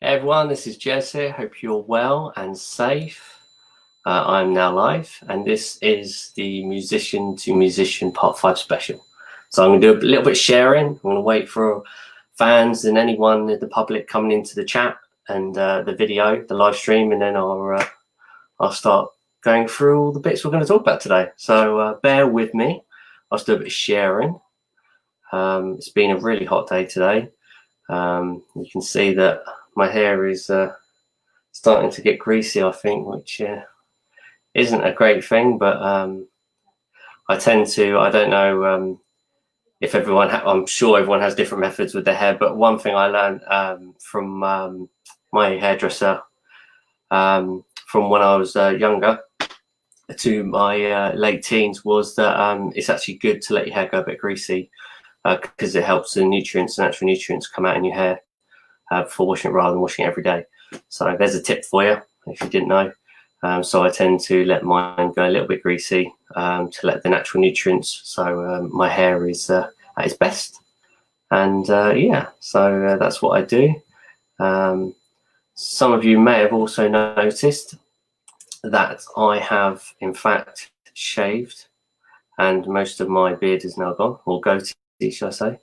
Hey everyone, this is Jez here. Hope you're well and safe. I'm now live, and this is the Musician to Musician Part 5 special. So I'm going to do a little bit of sharing. I'm going to wait for fans and anyone in the public coming into the chat and the video, the live stream, and then I'll start going through all the bits we're going to talk about today. So bear with me. I'll do a bit of sharing. It's been a really hot day today. You can see that my hair is starting to get greasy, I think, which isn't a great thing, but I don't know if I'm sure everyone has different methods with their hair, but one thing I learned from my hairdresser from when I was younger to my late teens was that it's actually good to let your hair go a bit greasy because it helps the natural nutrients come out in your hair before washing it rather than washing it every day. So there's a tip for you if you didn't know. So I tend to let mine go a little bit greasy to let the natural nutrients, so my hair is at its best. And yeah, so that's what I do. Some of you may have also noticed that I have in fact shaved, and most of my beard is now gone, or goatee, shall I say.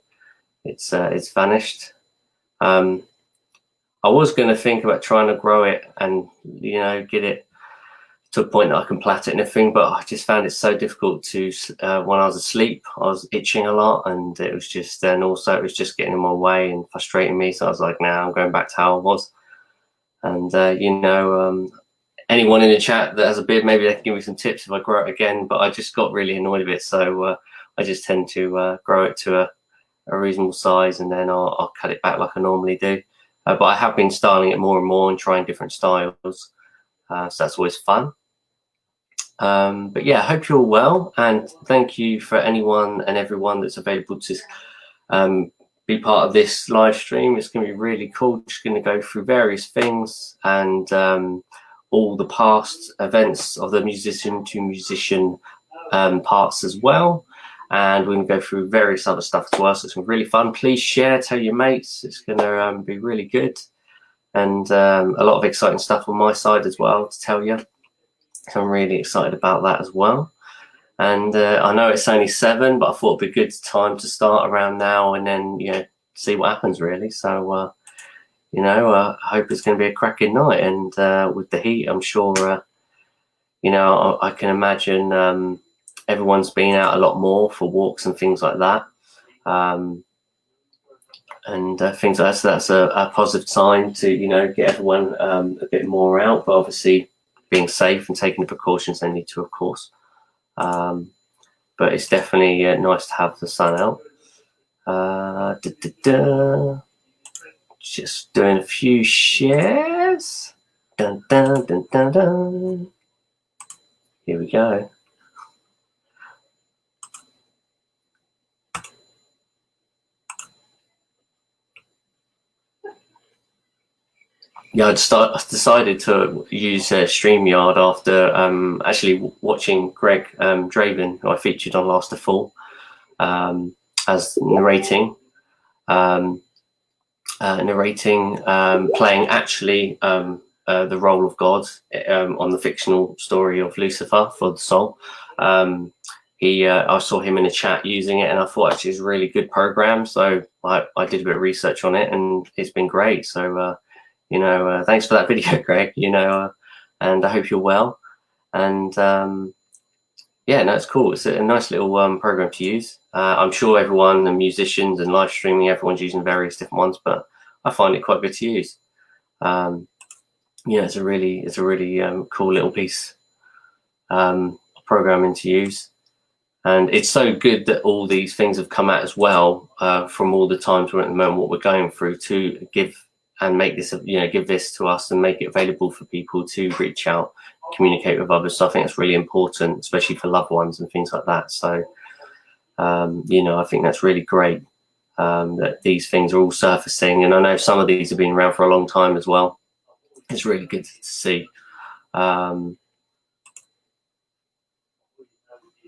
It's vanished. I was going to think about trying to grow it and, get it to a point that I can plait it and everything, but I just found it so difficult to, when I was asleep, I was itching a lot, and it was just getting in my way and frustrating me. So I was like, nah, I'm going back to how I was. And, anyone in the chat that has a beard, maybe they can give me some tips if I grow it again, but I just got really annoyed with it. So I just tend to grow it to a reasonable size, and then I'll cut it back like I normally do. But I have been styling it more and more and trying different styles. So that's always fun. But yeah, I hope you're well, and thank you for anyone and everyone that's available to be part of this live stream. It's going to be really cool. Just going to go through various things and all the past events of the musician to musician parts as well. And we're going to go through various other stuff as well. So it's going to be really fun. Please share, tell your mates. It's going to be really good. And a lot of exciting stuff on my side as well to tell you. So I'm really excited about that as well. And I know it's only 7, but I thought it'd be a good time to start around now and then, see what happens really. So, I hope it's going to be a cracking night. And with the heat, I'm sure, I can imagine everyone's been out a lot more for walks and things like that. And things like that. So that's a positive sign to, get everyone a bit more out, but obviously being safe and taking the precautions they need to, of course. But it's definitely nice to have the sun out. Just doing a few shares. Dun, dun, dun, dun, dun. Here we go. Yeah, I decided to use StreamYard after actually watching Greg Draven, who I featured on Last of Fall, as narrating, playing actually the role of God on the fictional story of Lucifer for the Soul. I saw him in a chat using it, and I thought actually it's a really good program. So I did a bit of research on it, and it's been great. So thanks for that video, Greg, and I hope you're well. And yeah, no, it's cool. It's a nice little program to use. I'm sure everyone, the musicians and live streaming, everyone's using various different ones, but I find it quite good to use. It's a really cool little piece of programming to use. And it's so good that all these things have come out as well from all the times we're at the moment, what we're going through, to give and make this, give this to us and make it available for people to reach out, communicate with others. So I think it's really important, especially for loved ones and things like that. So, I think that's really great that these things are all surfacing. And I know some of these have been around for a long time as well. It's really good to see.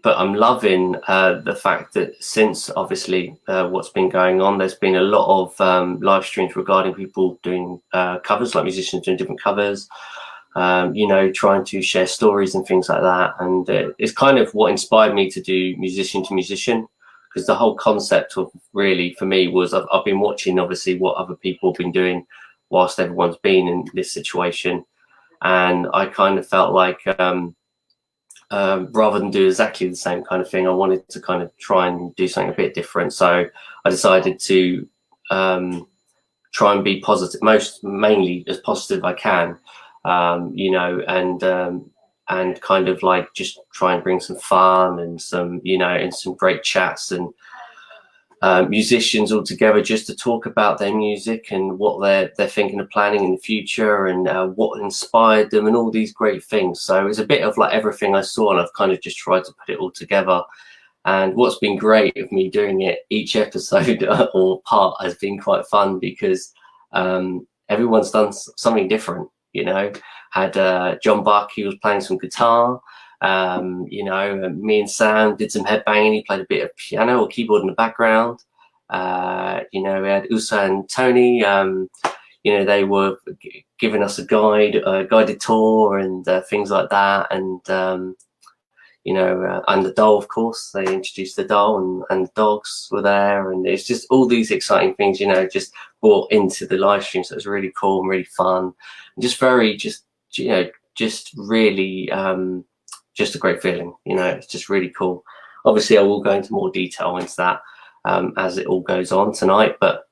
but I'm loving the fact that since obviously what's been going on, there's been a lot of live streams regarding people doing covers, like musicians doing different covers, you know, trying to share stories and things like that. And it's kind of what inspired me to do musician to musician, because the whole concept of really for me was I've been watching obviously what other people have been doing whilst everyone's been in this situation. And I kind of felt like rather than do exactly the same kind of thing, I wanted to kind of try and do something a bit different. So I decided to try and be positive, mainly as positive I can, you know, and kind of like just try and bring some fun and some, you know, and some great chats and musicians all together just to talk about their music and what they're thinking of planning in the future and what inspired them and all these great things. So it's a bit of like everything I saw, and I've kind of just tried to put it all together. And what's been great of me doing it, each episode or part has been quite fun, because everyone's done something different, you know. Had John Buck, he was playing some guitar. You know, me and Sam did some headbanging. He played a bit of piano or keyboard in the background. You know, we had Usa and Tony. You know, they were giving us a guided tour and things like that. And you know, and the doll, of course, they introduced the doll, and the dogs were there, and it's just all these exciting things, you know, just brought into the live stream. So it was really cool and really fun, and just very, just, you know, just really. Just a great feeling, you know. It's just really cool. Obviously I will go into more detail into that as it all goes on tonight, but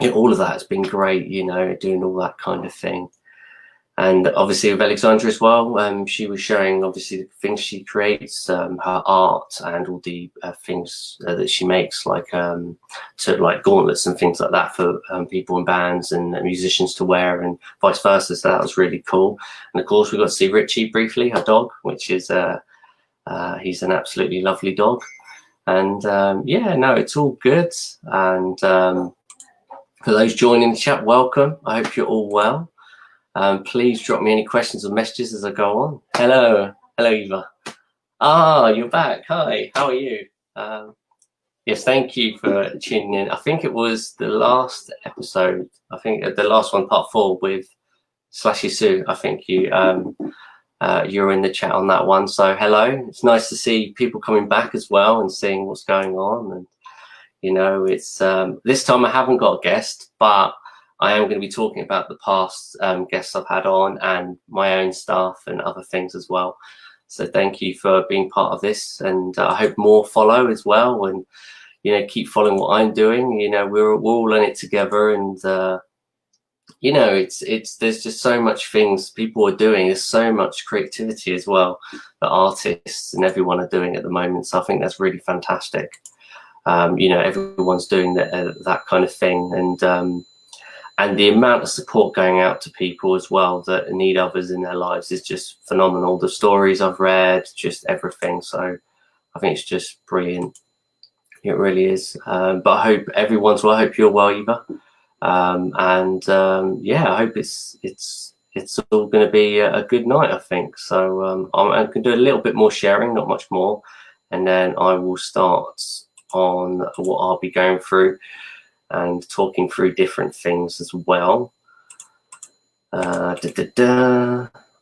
you know, all of that has been great, you know, doing all that kind of thing. And obviously with Alexandra as well, she was showing obviously the things she creates, her art, and all the things that she makes, like to like gauntlets and things like that for people in bands and musicians to wear, and vice versa. So that was really cool. And of course we got to see Richie briefly, her dog, which is he's an absolutely lovely dog. And yeah, no, it's all good. And for those joining the chat, welcome. I hope you're all well. Please drop me any questions or messages as I go on. Hello Eva. Ah, you're back. Hi, how are you? Yes, thank you for tuning in. I think it was the last episode, I think the last one, part 4, with Slashy Sue. I think you're in the chat on that one. So hello, it's nice to see people coming back as well and seeing what's going on. And you know, it's this time I haven't got a guest, but I am going to be talking about the past guests I've had on and my own stuff and other things as well. So thank you for being part of this, and I hope more follow as well, and you know, keep following what I'm doing. You know, we're all in it together, and you know, it's there's just so much things people are doing. There's so much creativity as well that artists and everyone are doing at the moment. So I think that's really fantastic. You know, everyone's doing that kind of thing, and the amount of support going out to people as well that need others in their lives is just phenomenal. The stories I've read, just everything. So I think it's just brilliant. It really is. But I hope everyone's well. I hope you're well, Eva. Yeah, I hope it's all going to be a good night, I think. So I'm going to do a little bit more sharing, not much more, and then I will start on what I'll be going through and talking through different things as well. I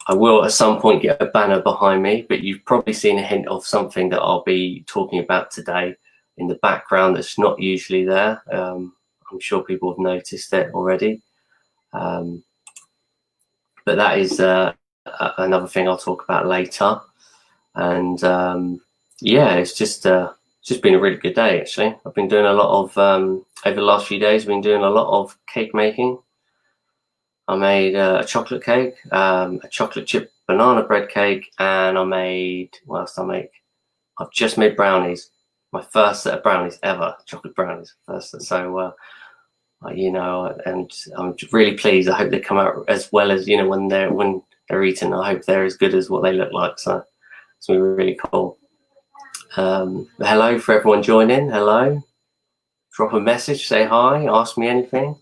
will at some point get a banner behind me, but you've probably seen a hint of something that I'll be talking about today in the background that's not usually there. I'm sure people have noticed it already. But that is another thing I'll talk about later. And yeah, it's just been a really good day, actually. I've been doing a lot of, over the last few days, I've been doing a lot of cake making. I made a chocolate cake, a chocolate chip banana bread cake, and I made, what else did I make? I've just made brownies. My first set of brownies ever, chocolate brownies. First, so, you know, and I'm really pleased. I hope they come out as well as, you know, when they're eaten. I hope they're as good as what they look like. So it's going to be really cool. Hello for everyone joining. Hello. Drop a message, say hi, ask me anything.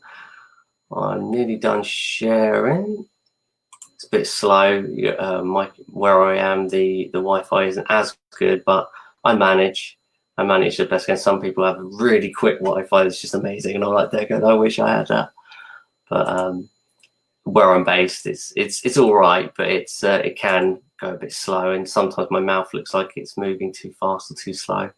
I'm nearly done sharing. It's a bit slow. Where I am, the Wi-Fi isn't as good, but I manage the best. And some people have really quick Wi-Fi that's just amazing, and I'm like, there, I wish I had that. But where I'm based, it's all right, but it can go a bit slow, and sometimes my mouth looks like it's moving too fast or too slow.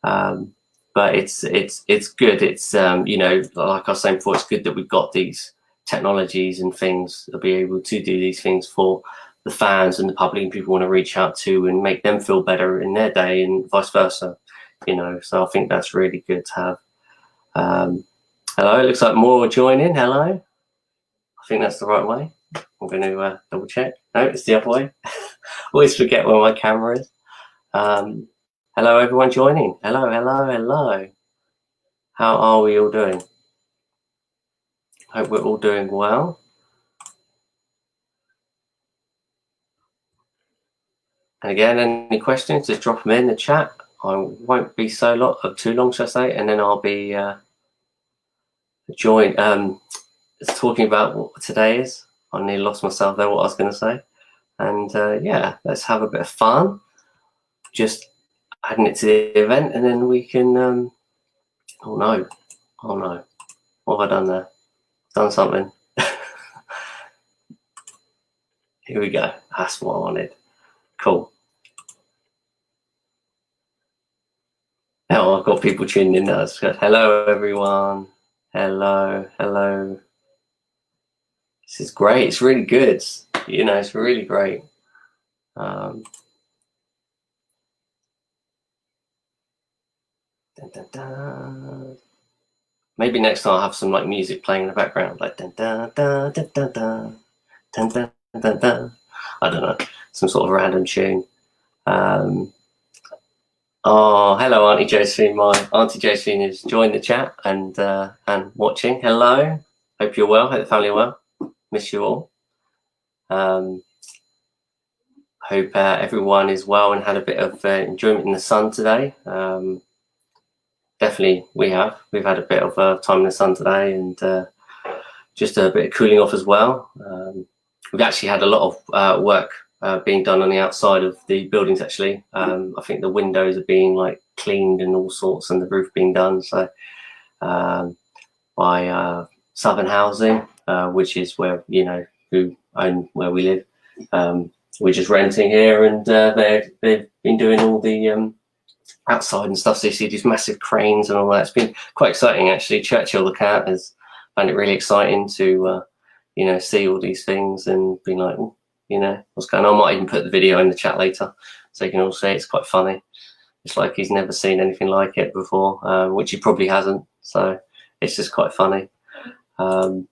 But it's good. It's you know, like I was saying before, it's good that we've got these technologies and things to be able to do these things for the fans and the public and people want to reach out to and make them feel better in their day, and vice versa. You know, so I think that's really good to have. Hello, it looks like more joining. Hello, I think that's the right way. I'm going to double check. No, it's the other way. Always forget where my camera is. Hello, everyone joining. Hello, hello, hello. How are we all doing? Hope we're all doing well. And again, any questions, just drop them in the chat. I won't be too long, shall I say, and then I'll be talking about what today is. I nearly lost myself there, what I was going to say. And yeah, let's have a bit of fun. Just adding it to the event, and then we can, oh no, what have I done there? Done something. Here we go, that's what I wanted. Cool. Now I've got people tuning in now. Hello, everyone. Hello, hello. This is great. It's really good. You know, it's really great. Dun, dun, dun. Maybe next time I'll have some like music playing in the background, like dun, dun, dun, dun, dun, dun, dun, dun, dun, dun. I don't know, some sort of random tune. Oh, hello, Auntie Josephine. My Auntie Josephine has joined the chat and watching. Hello, hope you're well. Hope the family are well. Miss you all. Hope everyone is well and had a bit of enjoyment in the sun today. Definitely, we've had a bit of time in the sun today, and just a bit of cooling off as well. We've actually had a lot of work being done on the outside of the buildings. Actually, I think the windows are being like cleaned and all sorts, and the roof being done. So by Southern Housing, which is where, you know, who own where we live. We're just renting here, and they've been doing all the outside and stuff. So you see these massive cranes and all that. It's been quite exciting, actually. Churchill the cat has found it really exciting to you know, see all these things and be like, oh, you know, what's going on. I might even put the video in the chat later so you can all see. It's quite funny. It's like he's never seen anything like it before, which he probably hasn't. So it's just quite funny. Yeah,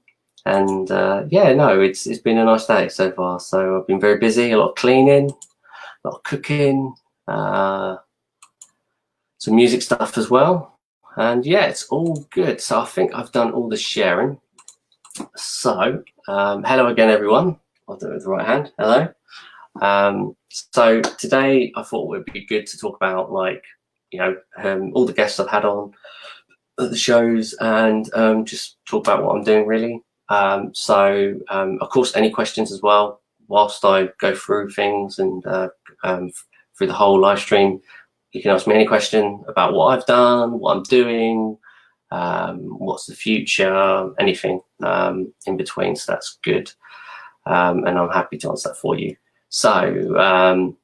no, it's been a nice day so far. So I've been very busy, a lot of cleaning, a lot of cooking, some music stuff as well. And yeah, it's all good. So I think I've done all the sharing. So hello again, everyone. I'll do it with the right hand. Hello. So today I thought it would be good to talk about, like, you know, all the guests I've had on at the shows, and just talk about what I'm doing, really. Of course, any questions as well whilst I go through things, and through the whole live stream, you can ask me any question about what I've done, what I'm doing, what's the future, anything in between. So that's good, and I'm happy to answer that for you. So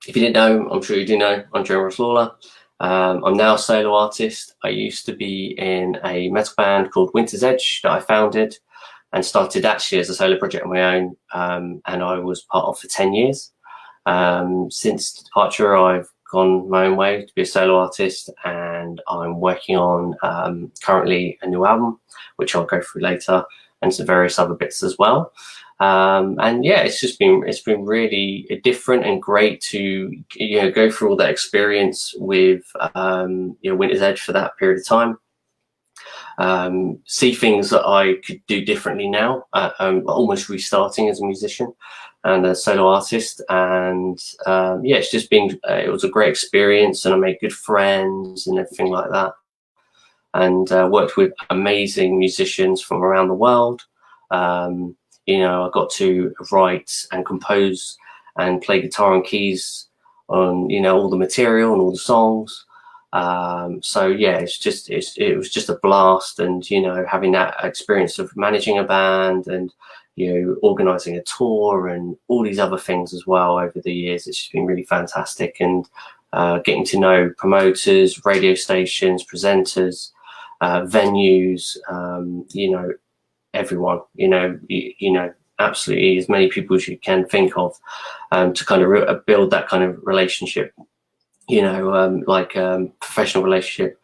if you didn't know, I'm sure you do know, I'm Lawler. I'm now a solo artist. I used to be in a metal band called Winter's Edge that I founded and started actually as a solo project on my own, and I was part of for 10 years. Since departure, I've gone my own way to be a solo artist, and I'm working on currently a new album, which I'll go through later, and some various other bits as well. And yeah, it's been really different and great to, you know, go through all that experience with you know, Winter's Edge for that period of time. See things that I could do differently now, almost restarting as a musician and a solo artist. And yeah, it's just been, it was a great experience, and I made good friends and everything like that, and worked with amazing musicians from around the world. You know, I got to write and compose and play guitar and keys all the material and all the songs. So yeah, it was just a blast, and having that experience of managing a band and organizing a tour and all these other things as well over the years. It's just been really fantastic, and getting to know promoters, radio stations, presenters, venues, everyone, absolutely as many people as you can think of, to kind of build that kind of relationship, professional relationship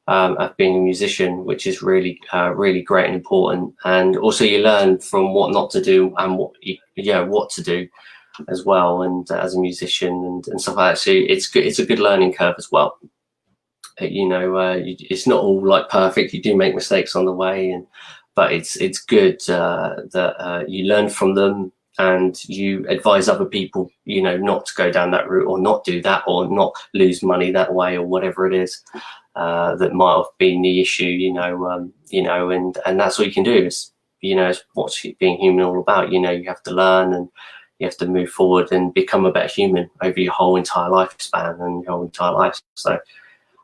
of being a musician, which is really, really great and important. And also you learn from what not to do and what to do as well. And as a musician and stuff like that. So it's good. It's a good learning curve as well. It's not all like perfect. You do make mistakes on the way, but it's good that you learn from them, and you advise other people, not to go down that route, or not do that, or not lose money that way, or whatever it is that might have been the issue, and that's all you can do is, is what's being human all about. You have to learn, and you have to move forward and become a better human over your whole entire lifespan and your whole entire life. So,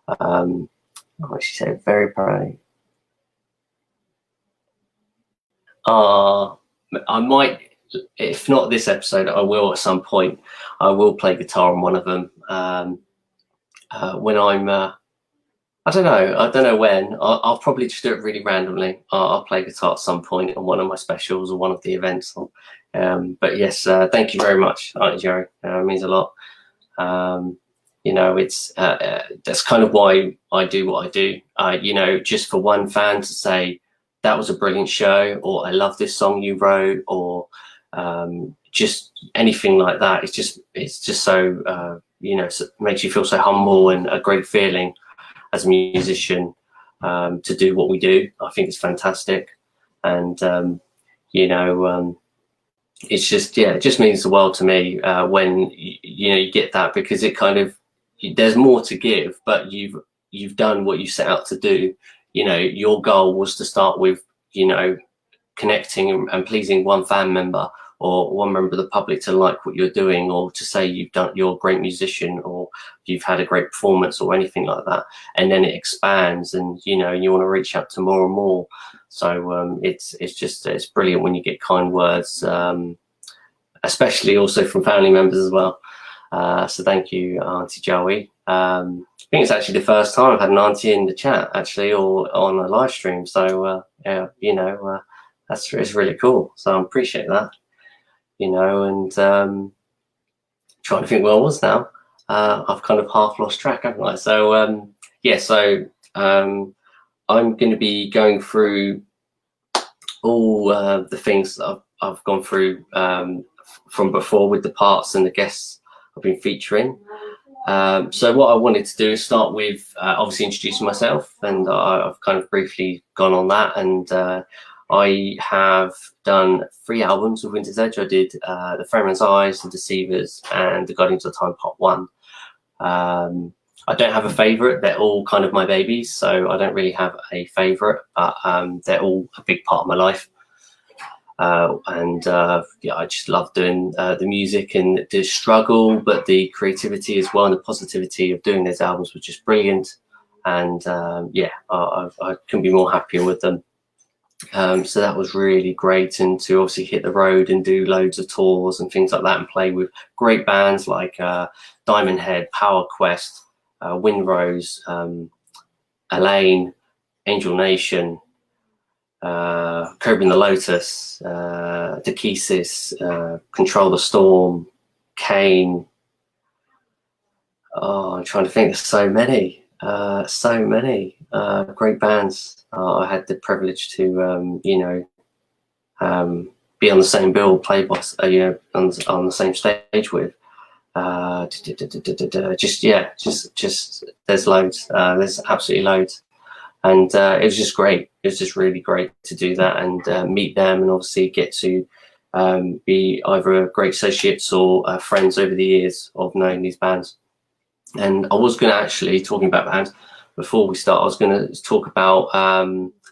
what she said, very proud. I might, if not this episode, I will at some point. I will play guitar on one of them when I'm. I don't know when. I'll probably just do it really randomly. I'll play guitar at some point on one of my specials or one of the events. But yes, thank you very much, Auntie Jerry. It means a lot. It's that's kind of why I do what I do. Just for one fan to say that was a brilliant show, or I love this song you wrote, or just anything like that. It's just so makes you feel so humble, and a great feeling as a musician to do what we do. I think it's fantastic, and it's just it just means the world to me when you get that, because it kind of, there's more to give, but you've done what you set out to do. Your goal was to start with connecting and pleasing one fan member or one member of the public to like what you're doing, or to say you're a great musician, or you've had a great performance, or anything like that. And then it expands, and you want to reach out to more and more. So it's brilliant when you get kind words, especially also from family members as well. So thank you, Auntie Joey. I think it's actually the first time I've had an auntie in the chat, actually, or on a live stream. So it's really cool. So I appreciate that. And trying to think where I was now. I've kind of half lost track, haven't I? So I'm going to be going through all the things that I've gone through from before, with the parts and the guests I've been featuring. So what I wanted to do is start with obviously introducing myself, and I've kind of briefly gone on that. And I have done 3 albums with Winter's Edge. I did The Ferryman's Eyes, The Deceivers, and The Guardians of Time Part 1. I don't have a favourite. They're all kind of my babies, so I don't really have a favourite, but they're all a big part of my life. I just love doing the music, and the struggle, but the creativity as well, and the positivity of doing those albums was just brilliant. And I couldn't be more happier with them. So that was really great, and to obviously hit the road and do loads of tours and things like that, and play with great bands like Diamond Head, Power Quest, Windrose, Elaine, Angel Nation, Cobra and the Lotus, Dekesis, Control the Storm, Kane. I'm trying to think. There's so many great bands. I had the privilege to be on the same bill, play boss, on the same stage with. Just there's loads. There's absolutely loads. And it was just great. It was just really great to do that, and meet them, and obviously get to be either great associates or friends over the years of knowing these bands. And I was going to actually, talking about bands, before we start, I was going to talk about,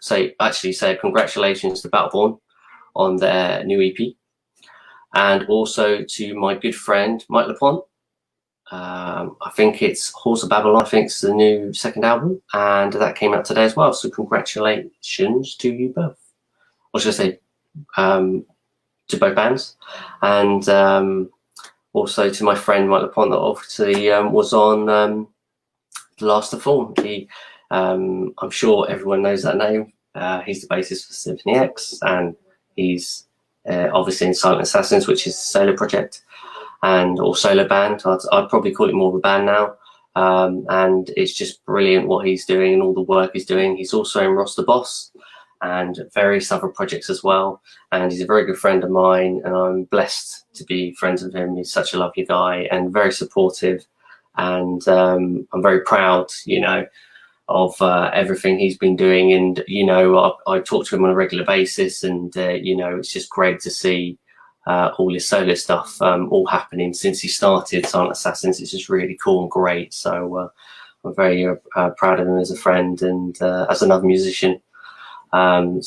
say congratulations to Battleborn on their new EP, and also to my good friend Mike LaPont. I think it's Halls of Babylon. I think it's the new second album, and that came out today as well. So congratulations to you both. Or should I say, to both bands, and also to my friend Mike LaPont that obviously was on The Last to Fall. I'm sure everyone knows that name. He's the bassist for Symphony X, and he's obviously in Silent Assassins, which is a solo project or solo band. I'd probably call it more of a band now. And it's just brilliant what he's doing and all the work he's doing. He's also in Ross the Boss and various other projects as well. And he's a very good friend of mine, and I'm blessed to be friends with him. He's such a lovely guy and very supportive. And I'm very proud, of everything he's been doing. And, I talk to him on a regular basis, and, it's just great to see all his solo stuff all happening since he started Silent Assassins. It's just really cool and great. So I'm very proud of him as a friend and as another musician. Mike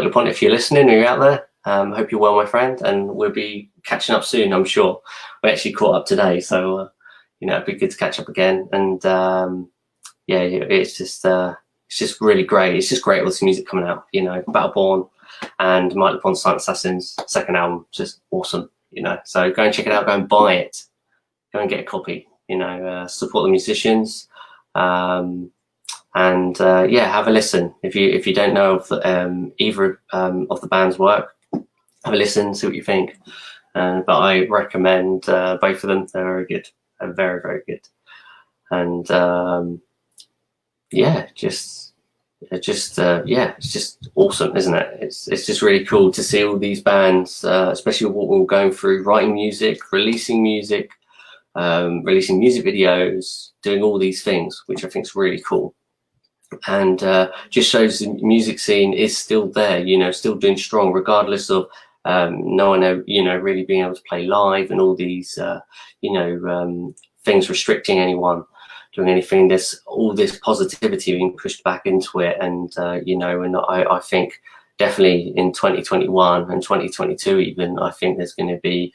LaPont, if you're listening or you're out there, hope you're well, my friend, and we'll be catching up soon, I'm sure. We actually caught up today, so it'd be good to catch up again. And it's just really great. It's just great with the music coming out, Battleborn and Mike LaPont's Silent Assassins second album, just awesome, So go and check it out, go and buy it, go and get a copy, support the musicians. And have a listen. If you don't know of either of the band's work, have a listen, see what you think. But I recommend both of them. They're very good, very, very good. And it's just awesome, isn't it? It's just really cool to see all these bands, especially what we're going through, writing music, releasing music videos, doing all these things, which I think is really cool. And just shows the music scene is still there, still doing strong, regardless of no one really being able to play live and all these things restricting anyone doing anything. There's all this positivity being pushed back into it, and and I think definitely in 2021 and 2022 even, I think there's going to be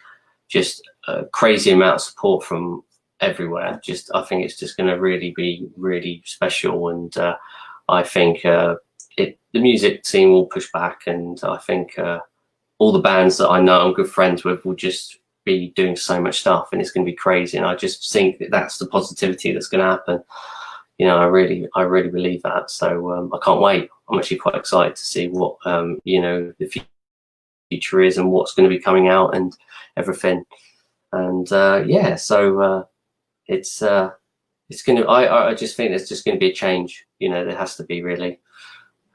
just a crazy amount of support from everywhere. I think it's just going to really be really special, and I think the music scene will push back, and I think all the bands that I know I'm good friends with will just be doing so much stuff, and it's going to be crazy. And I just think that's the positivity that's going to happen. I really believe that. So I can't wait. I'm actually quite excited to see what the future is and what's going to be coming out and everything. And it's going to, I just think there's just going to be a change, there has to be, really.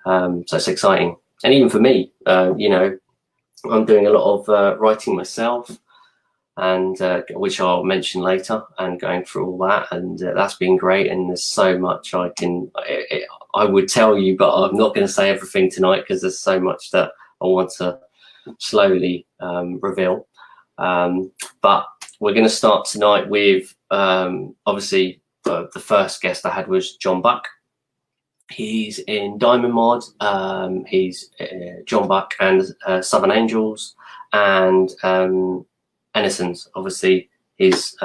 So it's exciting. And even for me, I'm doing a lot of writing myself, and which I'll mention later, and going through all that, and that's been great. And there's so much I would tell you, but I'm not going to say everything tonight because there's so much that I want to slowly reveal. But we're going to start tonight with obviously the first guest I had was John Buck. He's in Diamond Mod. He's John Buck and Southern Angels and Ennison's, obviously his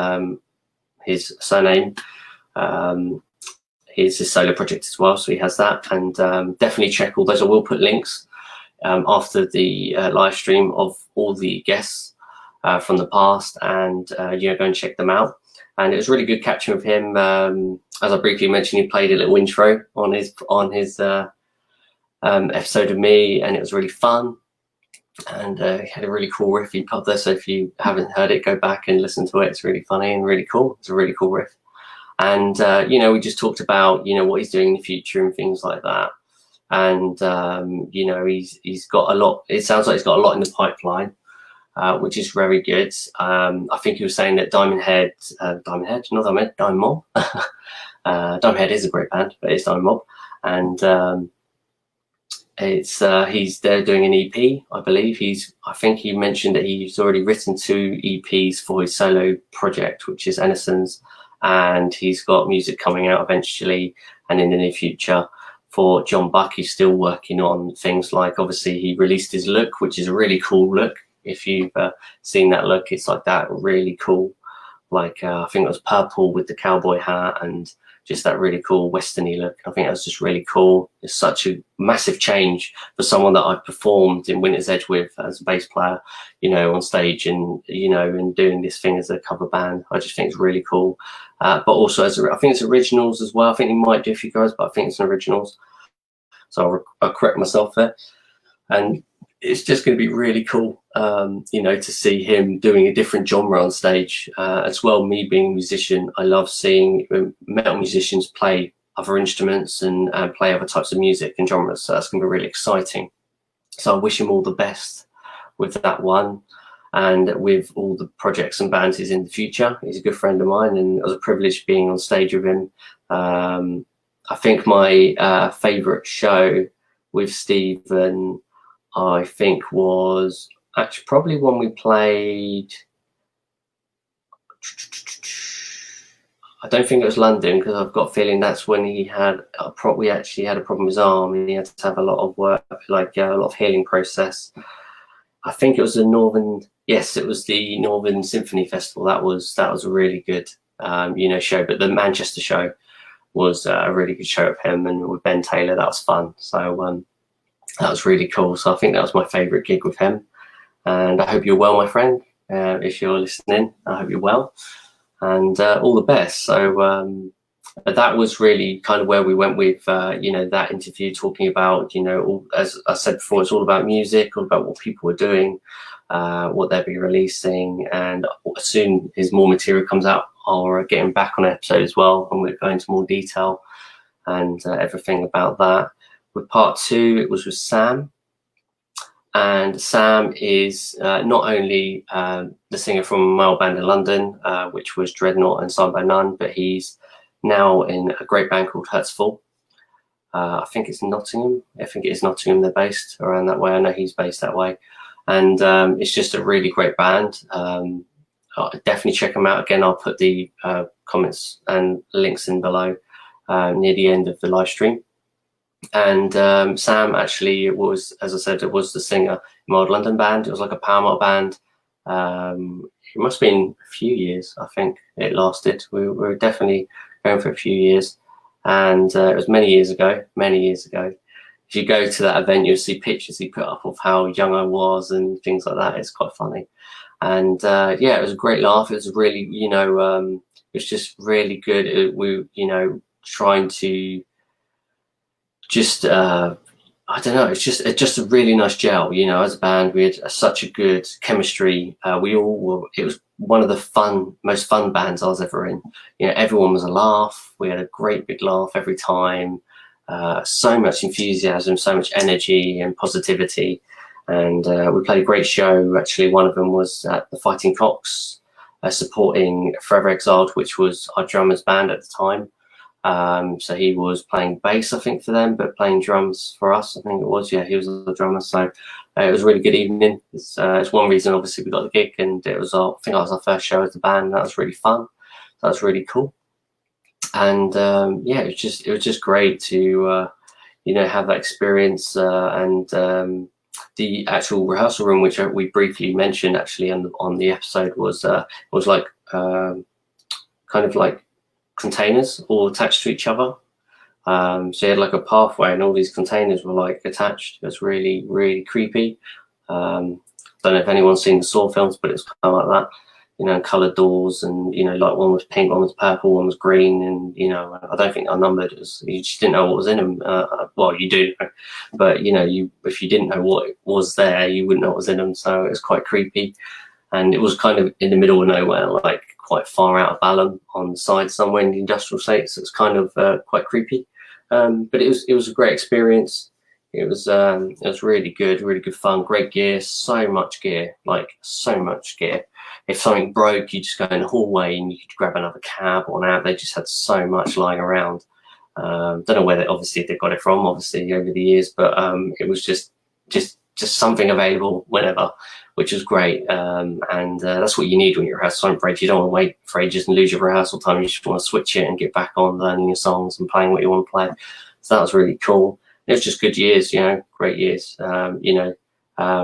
surname. He's his solo project as well, so he has that. And definitely check all those. I will put links after the live stream of all the guests from the past, and go and check them out. And it was really good catching with him. As I briefly mentioned, he played a little intro on his episode of me, and it was really fun. And he had a really cool riff he put there. So if you haven't heard it, go back and listen to it. It's really funny and really cool. It's a really cool riff. And we just talked about what he's doing in the future and things like that. And he's got a lot. It sounds like he's got a lot in the pipeline. Which is very good. I think he was saying that Diamond Head, Diamond Mob. Diamond Head is a great band, but it's Diamond Mob, and he's there doing an EP, I believe. I think he mentioned that he's already written 2 EPs for his solo project, which is Ennison's, and he's got music coming out eventually and in the near future. For John Buck, he's still working on things like, obviously he released his Look, which is a really cool look. if you've seen that look. It's like that really cool, like I think it was purple with the cowboy hat and just that really cool westerny look. I think that was just really cool. It's such a massive change for someone that I've performed in Winter's Edge with as a bass player, you know, on stage, and you know, and doing this thing as a cover band. I just think it's really cool. But also, I think it's originals as well. I think he might do a few guys, but I think it's an originals. So I'll correct myself there. And it's just going to be really cool, you know, to see him doing a different genre on stage as well. Me being a musician, I love seeing metal musicians play other instruments and play other types of music and genres. So that's going to be really exciting. So I wish him all the best with that one, and with all the projects and bands he's in the future. He's a good friend of mine, and it was a privilege being on stage with him. I think my favourite show with Stephen, I think, was actually probably when we played. I don't think it was London, because I've got a feeling that's when he had we actually had a problem with his arm, and he had to have a lot of work, like a lot of healing process. I think it was the Northern. Yes, it was the Northern Symphony Festival. That was a really good you know, show. But the Manchester show was a really good show of him, and with Ben Taylor, that was fun. So that was really cool. So I think that was my favourite gig with him. And I hope you're well, my friend. If you're listening, I hope you're well, and all the best. So that was really kind of where we went with you know, that interview, talking about, you know, all, as I said before, it's all about music, all about what people are doing, what they'll be releasing, and as soon as more material comes out, I'll get him back on an episode as well, and we'll go into more detail and everything about that. With part 2, it was with Sam, and Sam is not only the singer from my old band in London, which was Dreadnought and Signed by None, but he's now in a great band called Hertzfall. I think it's Nottingham. I think it is Nottingham. They're based around that way. I know he's based that way, and it's just a really great band. Definitely check them out. Again, I'll put the comments and links in below near the end of the live stream. And Sam actually, it was, as I said, it was the singer in my old London band. It was like a power metal band. It must have been a few years, I think it lasted. We were definitely going for a few years, and it was many years ago. If you go to that event, you'll see pictures he put up of how young I was and things like that. It's quite funny. And yeah, it was a great laugh. It was really, you know, it was just really good. We, you know, trying to just I don't know, it's just a really nice gel, you know. As a band, we had such a good chemistry. We all were, it was one of the most fun bands I was ever in. You know, everyone was a laugh. We had a great big laugh every time. So much enthusiasm, so much energy and positivity. And we played a great show. Actually, one of them was at the Fighting Cocks, supporting Forever Exiled, which was our drummer's band at the time. So he was playing bass, I think, for them, but playing drums for us, I think it was. Yeah, he was the drummer. So it was a really good evening. It's one reason, obviously, we got the gig, and it was I think that was our first show as a band. That was really fun. That was really cool. And yeah, it was just great to you know, have that experience, and the actual rehearsal room, which we briefly mentioned actually on the episode, was like kind of like containers all attached to each other. So you had like a pathway, and all these containers were like attached. It was really, really creepy. Don't know if anyone's seen the Saw films, but it's kind of like that, you know, coloured doors, and you know, like one was pink, one was purple, one was green, and you know, I don't think they're numbered. You just didn't know what was in them. Well, you do, but you know, if you didn't know what was there, you wouldn't know what was in them. So it was quite creepy, and it was kind of in the middle of nowhere, like quite far out of Balham on the side somewhere in the industrial estate. So it's kind of quite creepy, but it was a great experience. It was really good fun, great gear, so much gear, like so much gear. If something broke, you just go in the hallway and you could grab another cab or an app. They just had so much lying around. Don't know where obviously they got it from, obviously over the years, but it was just something available whenever, which was great. And that's what you need when you're rehearsal time for ages. You don't want to wait for ages and lose your rehearsal time. You just want to switch it and get back on learning your songs and playing what you want to play. So that was really cool. It was just good years, you know, great years, you know,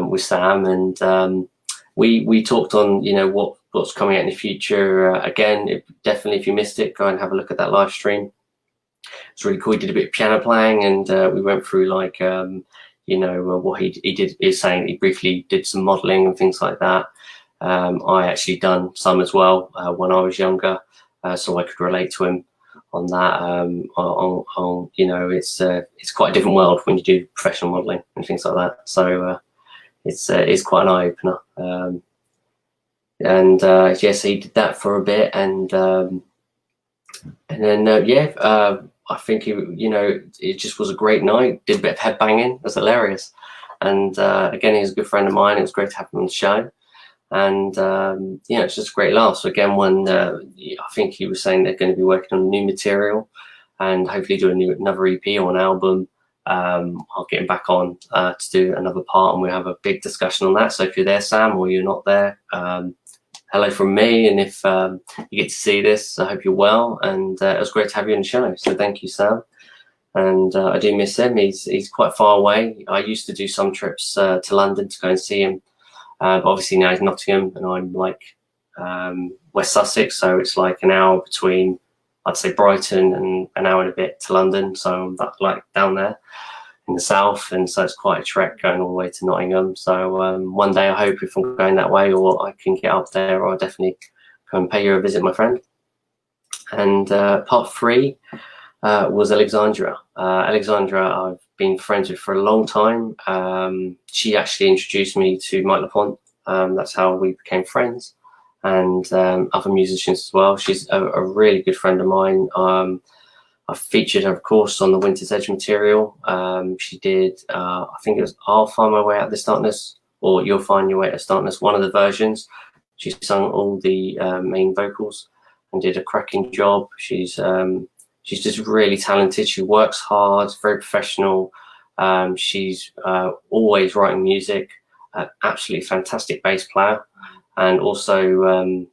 with Sam. And we talked on, you know, what's coming out in the future. Again, definitely, if you missed it, go and have a look at that live stream. It's really cool. He did a bit of piano playing, and we went through like you know, what he did is saying he briefly did some modelling and things like that. I actually done some as well when I was younger, so I could relate to him on that. On you know, it's quite a different world when you do professional modelling and things like that. So it's quite an eye opener. And yes, he did that for a bit, and then I think you know, it just was a great night. Did a bit of headbanging. It was hilarious. And again, he's a good friend of mine. It was great to have him on the show. And yeah, it's just a great laugh. So again, when I think he was saying they're going to be working on new material and hopefully do another EP or an album. I'll get him back on to do another part, and we'll have a big discussion on that. So if you're there, Sam, or you're not there, hello from me. And if you get to see this, I hope you're well. And it was great to have you on the show. So thank you, Sam. And I do miss him. He's quite far away. I used to do some trips to London to go and see him. But obviously now he's Nottingham, and I'm like West Sussex, so it's like an hour between, I'd say, Brighton and an hour and a bit to London. So I'm like down there in the south, and so it's quite a trek going all the way to Nottingham. So one day, I hope, if I'm going that way, or I can get up there, or I'll definitely come and pay you a visit, my friend. And part 3 was Alexandra. Alexandra, I've been friends with for a long time. She actually introduced me to Mike LaPont. That's how we became friends, and other musicians as well. She's a really good friend of mine. I've featured her, of course, on the Winter's Edge material. She did, I think it was I'll Find My Way Out of This Darkness, or You'll Find Your Way Out of This Darkness, one of the versions. She sung all the main vocals and did a cracking job. She's just really talented. She works hard, very professional. She's always writing music, absolutely fantastic bass player. And also,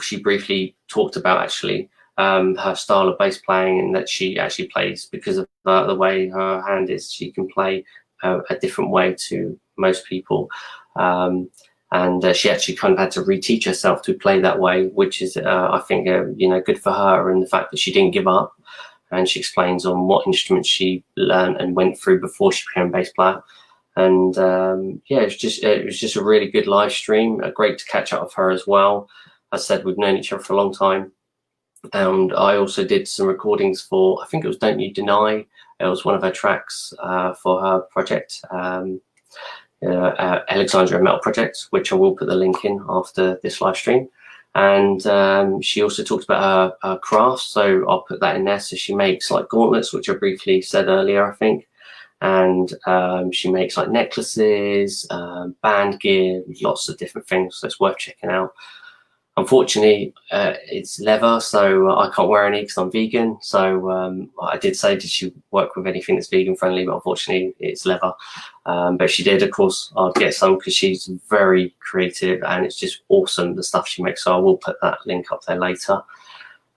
she briefly talked about actually her style of bass playing, and that she actually plays, because of the way her hand is, she can play a different way to most people. And she actually kind of had to reteach herself to play that way, which is, I think, you know, good for her, and the fact that she didn't give up. And she explains on what instruments she learned and went through before she became a bass player. And yeah, it was just a really good live stream. Great to catch up with her as well. As I said, we've known each other for a long time. And I also did some recordings for, I think it was Don't You Deny. It was one of her tracks for her project. Alexandra Metal Project, which I will put the link in after this live stream. And she also talked about her crafts, so I'll put that in there. So she makes like gauntlets, which I briefly said earlier, I think, and she makes like necklaces, band gear, lots of different things, so it's worth checking out. Unfortunately, it's leather, so I can't wear any because I'm vegan. So I did say, did she work with anything that's vegan friendly? But unfortunately, it's leather. But she did, of course. I'll get some because she's very creative, and it's just awesome, the stuff she makes. So I will put that link up there later.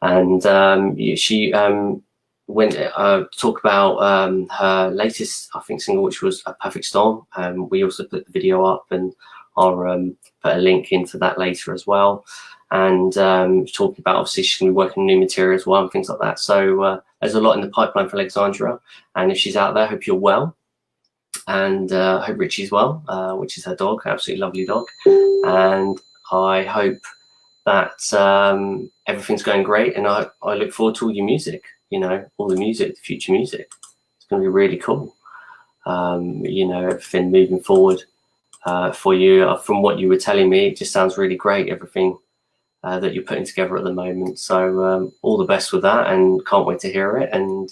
And she went talk about her latest, I think, single, which was A Perfect Storm. We also put the video up, and I'll put a link into that later as well. And talking about, obviously, she's going to be working on new material as well and things like that. So there's a lot in the pipeline for Alexandra. And if she's out there, hope you're well. And I hope Richie's well, which is her dog, absolutely lovely dog. And I hope that everything's going great. And I look forward to all your music, you know, all the music, the future music. It's going to be really cool. You know, everything moving forward. For you, from what you were telling me, it just sounds really great, everything that you're putting together at the moment. So all the best with that, and can't wait to hear it. And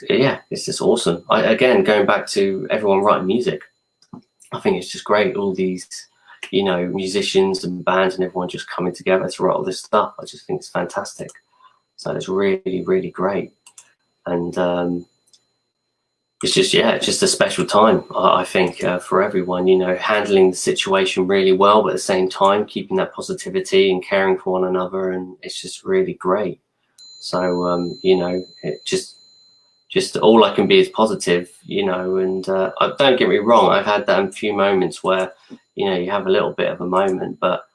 yeah, it's just awesome. Again, going back to everyone writing music, I think it's just great, all these, you know, musicians and bands and everyone just coming together to write all this stuff. I just think it's fantastic. So it's really, really great. And it's just, yeah, it's just a special time, I think, for everyone, you know, handling the situation really well, but at the same time, keeping that positivity and caring for one another. And it's just really great. So, you know, it just all I can be is positive, you know, and don't get me wrong, I've had that few moments where, you know, you have a little bit of a moment, but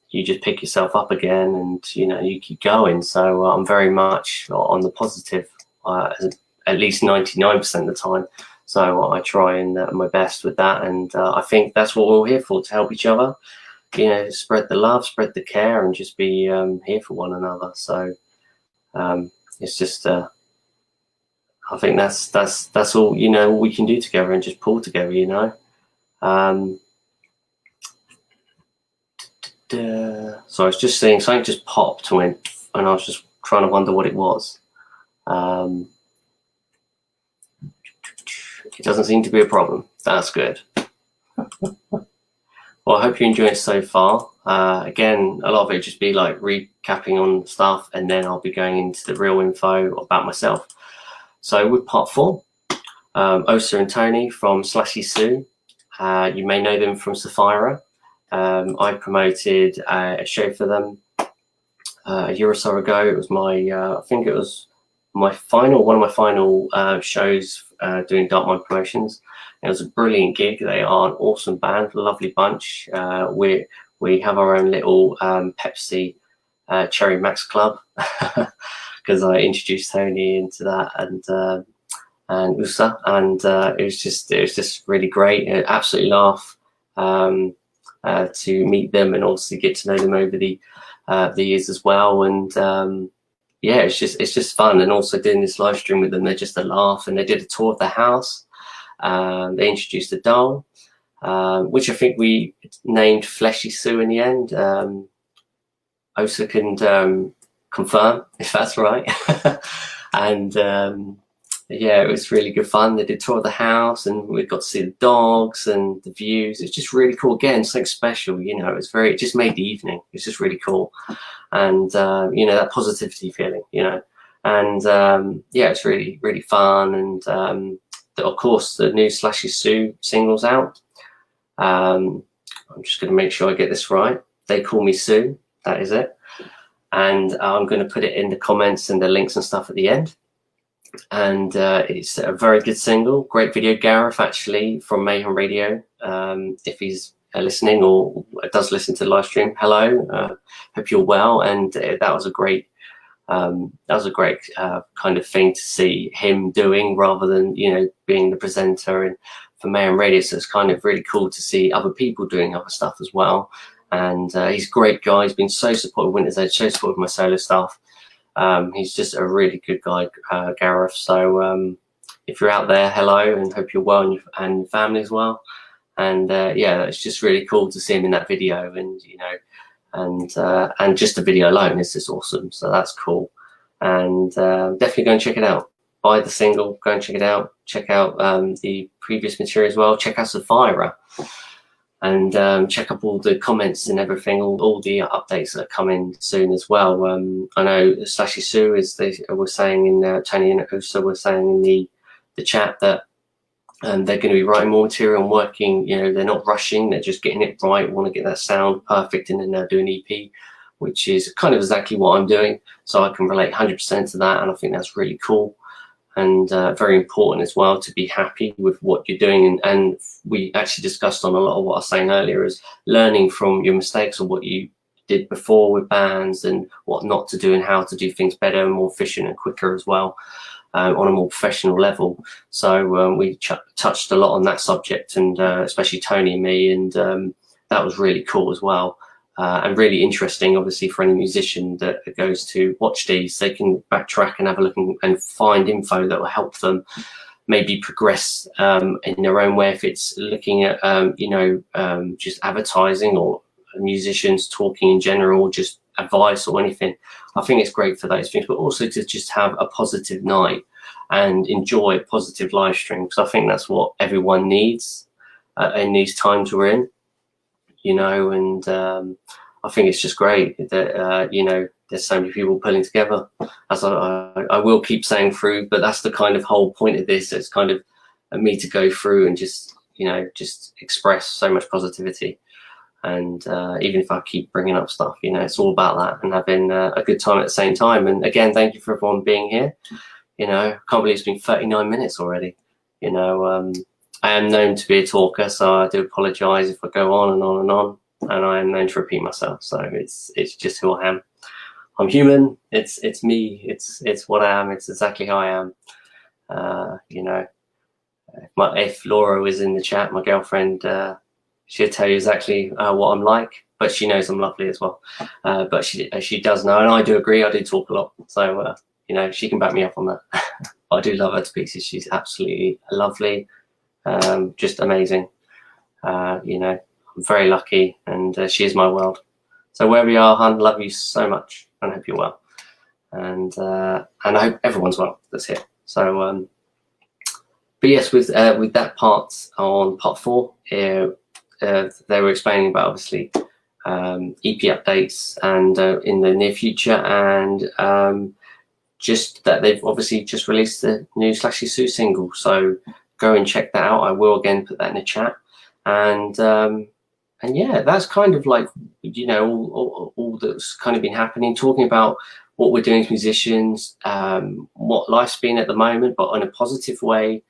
you just pick yourself up again, and you know, you keep going. So I'm very much on the positive, at least 99% of the time. So I try and my best with that, and I think that's what we're all here for, to help each other. You know, spread the love, spread the care, and just be here for one another. So it's just, I think that's all, you know, we can do together, and just pull together. You know. So I was just seeing something just popped and I was just trying to wonder what it was. It doesn't seem to be a problem. That's good. Well, I hope you enjoyed it so far. Again, a lot of it just be like recapping on stuff, and then I'll be going into the real info about myself. So with part 4, Osa and Tony from Slashy Sue. You may know them from Sapphira. I promoted a show for them a year or so ago. It was my, I think it was one of my final shows doing Dark Mind Promotions. It was a brilliant gig. They are an awesome band, lovely bunch. We have our own little Pepsi Cherry Max Club, because I introduced Tony into that, and Usa, and it was just really great. Absolutely laugh. To meet them and also get to know them over the years as well, and yeah, it's just fun. And also doing this live stream with them, they're just a laugh. And they did a tour of the house. They introduced a doll, which I think we named Fleshy Sue in the end. Osa can confirm if that's right. And yeah, it was really good fun. They did a tour of the house, and we got to see the dogs and the views. It's just really cool. Again, something special, you know. It just made the evening. It's just really cool. And you know, that positivity feeling, you know. And yeah, it's really, really fun. And of course, the new Slashy Sue single's out. I'm just going to make sure I get this right. They Call Me Sue. That is it. And I'm going to put it in the comments and the links and stuff at the end. And it's a very good single, great video. Gareth, actually, from Mayhem Radio, if he's listening or does listen to the live stream, hello, hope you're well. And that was a great kind of thing to see him doing, rather than, you know, being the presenter and for Mayhem Radio. So it's kind of really cool to see other people doing other stuff as well. And he's a great guy. He's been so supportive of Winter's Edge, so supportive of my solo stuff. He's just a really good guy, Gareth. So if you're out there, hello, and hope you're well, and your family as well. And yeah, it's just really cool to see him in that video, and you know, and just the video alone is just awesome. So that's cool. And definitely go and check it out. Buy the single, go and check it out. Check out the previous material as well. Check out Sapphira. And check up all the comments and everything, all the updates that are coming soon as well. I know Slashy Sue, as they were saying in Tony and Usa were saying in the chat, that they're going to be writing more material and working. You know, they're not rushing; they're just getting it right. Want to get that sound perfect, and then they'll do an EP, which is kind of exactly what I'm doing. So I can relate 100% to that, and I think that's really cool. And very important as well to be happy with what you're doing. And we actually discussed on a lot of what I was saying earlier, is learning from your mistakes or what you did before with bands, and what not to do, and how to do things better and more efficient and quicker as well, on a more professional level. So we touched a lot on that subject, and especially Tony and me, and that was really cool as well. And really interesting, obviously, for any musician that goes to watch these. They can backtrack and have a look and find info that will help them maybe progress in their own way. If it's looking at, you know, just advertising, or musicians talking in general, just advice or anything, I think it's great for those things. But also to just have a positive night and enjoy a positive live stream, because I think that's what everyone needs in these times we're in. You know, and I think it's just great that, you know, there's so many people pulling together, as I will keep saying through, but that's the kind of whole point of this. It's kind of me to go through and just, you know, just express so much positivity. And even if I keep bringing up stuff, you know, it's all about that, and having a good time at the same time. And again, thank you for everyone being here. You know, I can't believe it's been 39 minutes already, you know. I am known to be a talker, so I do apologise if I go on and on and on, and I am known to repeat myself. So it's just who I am. I'm human. It's me. It's what I am. It's exactly how I am. You know, if Laura was in the chat, my girlfriend, she'd tell you exactly what I'm like. But she knows I'm lovely as well. But she does know, and I do agree. I do talk a lot, so you know, she can back me up on that. I do love her to pieces. She's absolutely lovely, just amazing. You know, I'm very lucky, and she is my world. So where we are, hon, love you so much, and hope you're well, and I hope everyone's well that's here. So, but yes, with that part on part 4, they were explaining about obviously EP updates and in the near future, and just that they've obviously just released the new Slashy Sue single. So go and check that out. I will again put that in the chat, and yeah, that's kind of like, you know, all that's kind of been happening, talking about what we're doing as musicians, what life's been at the moment, but in a positive way.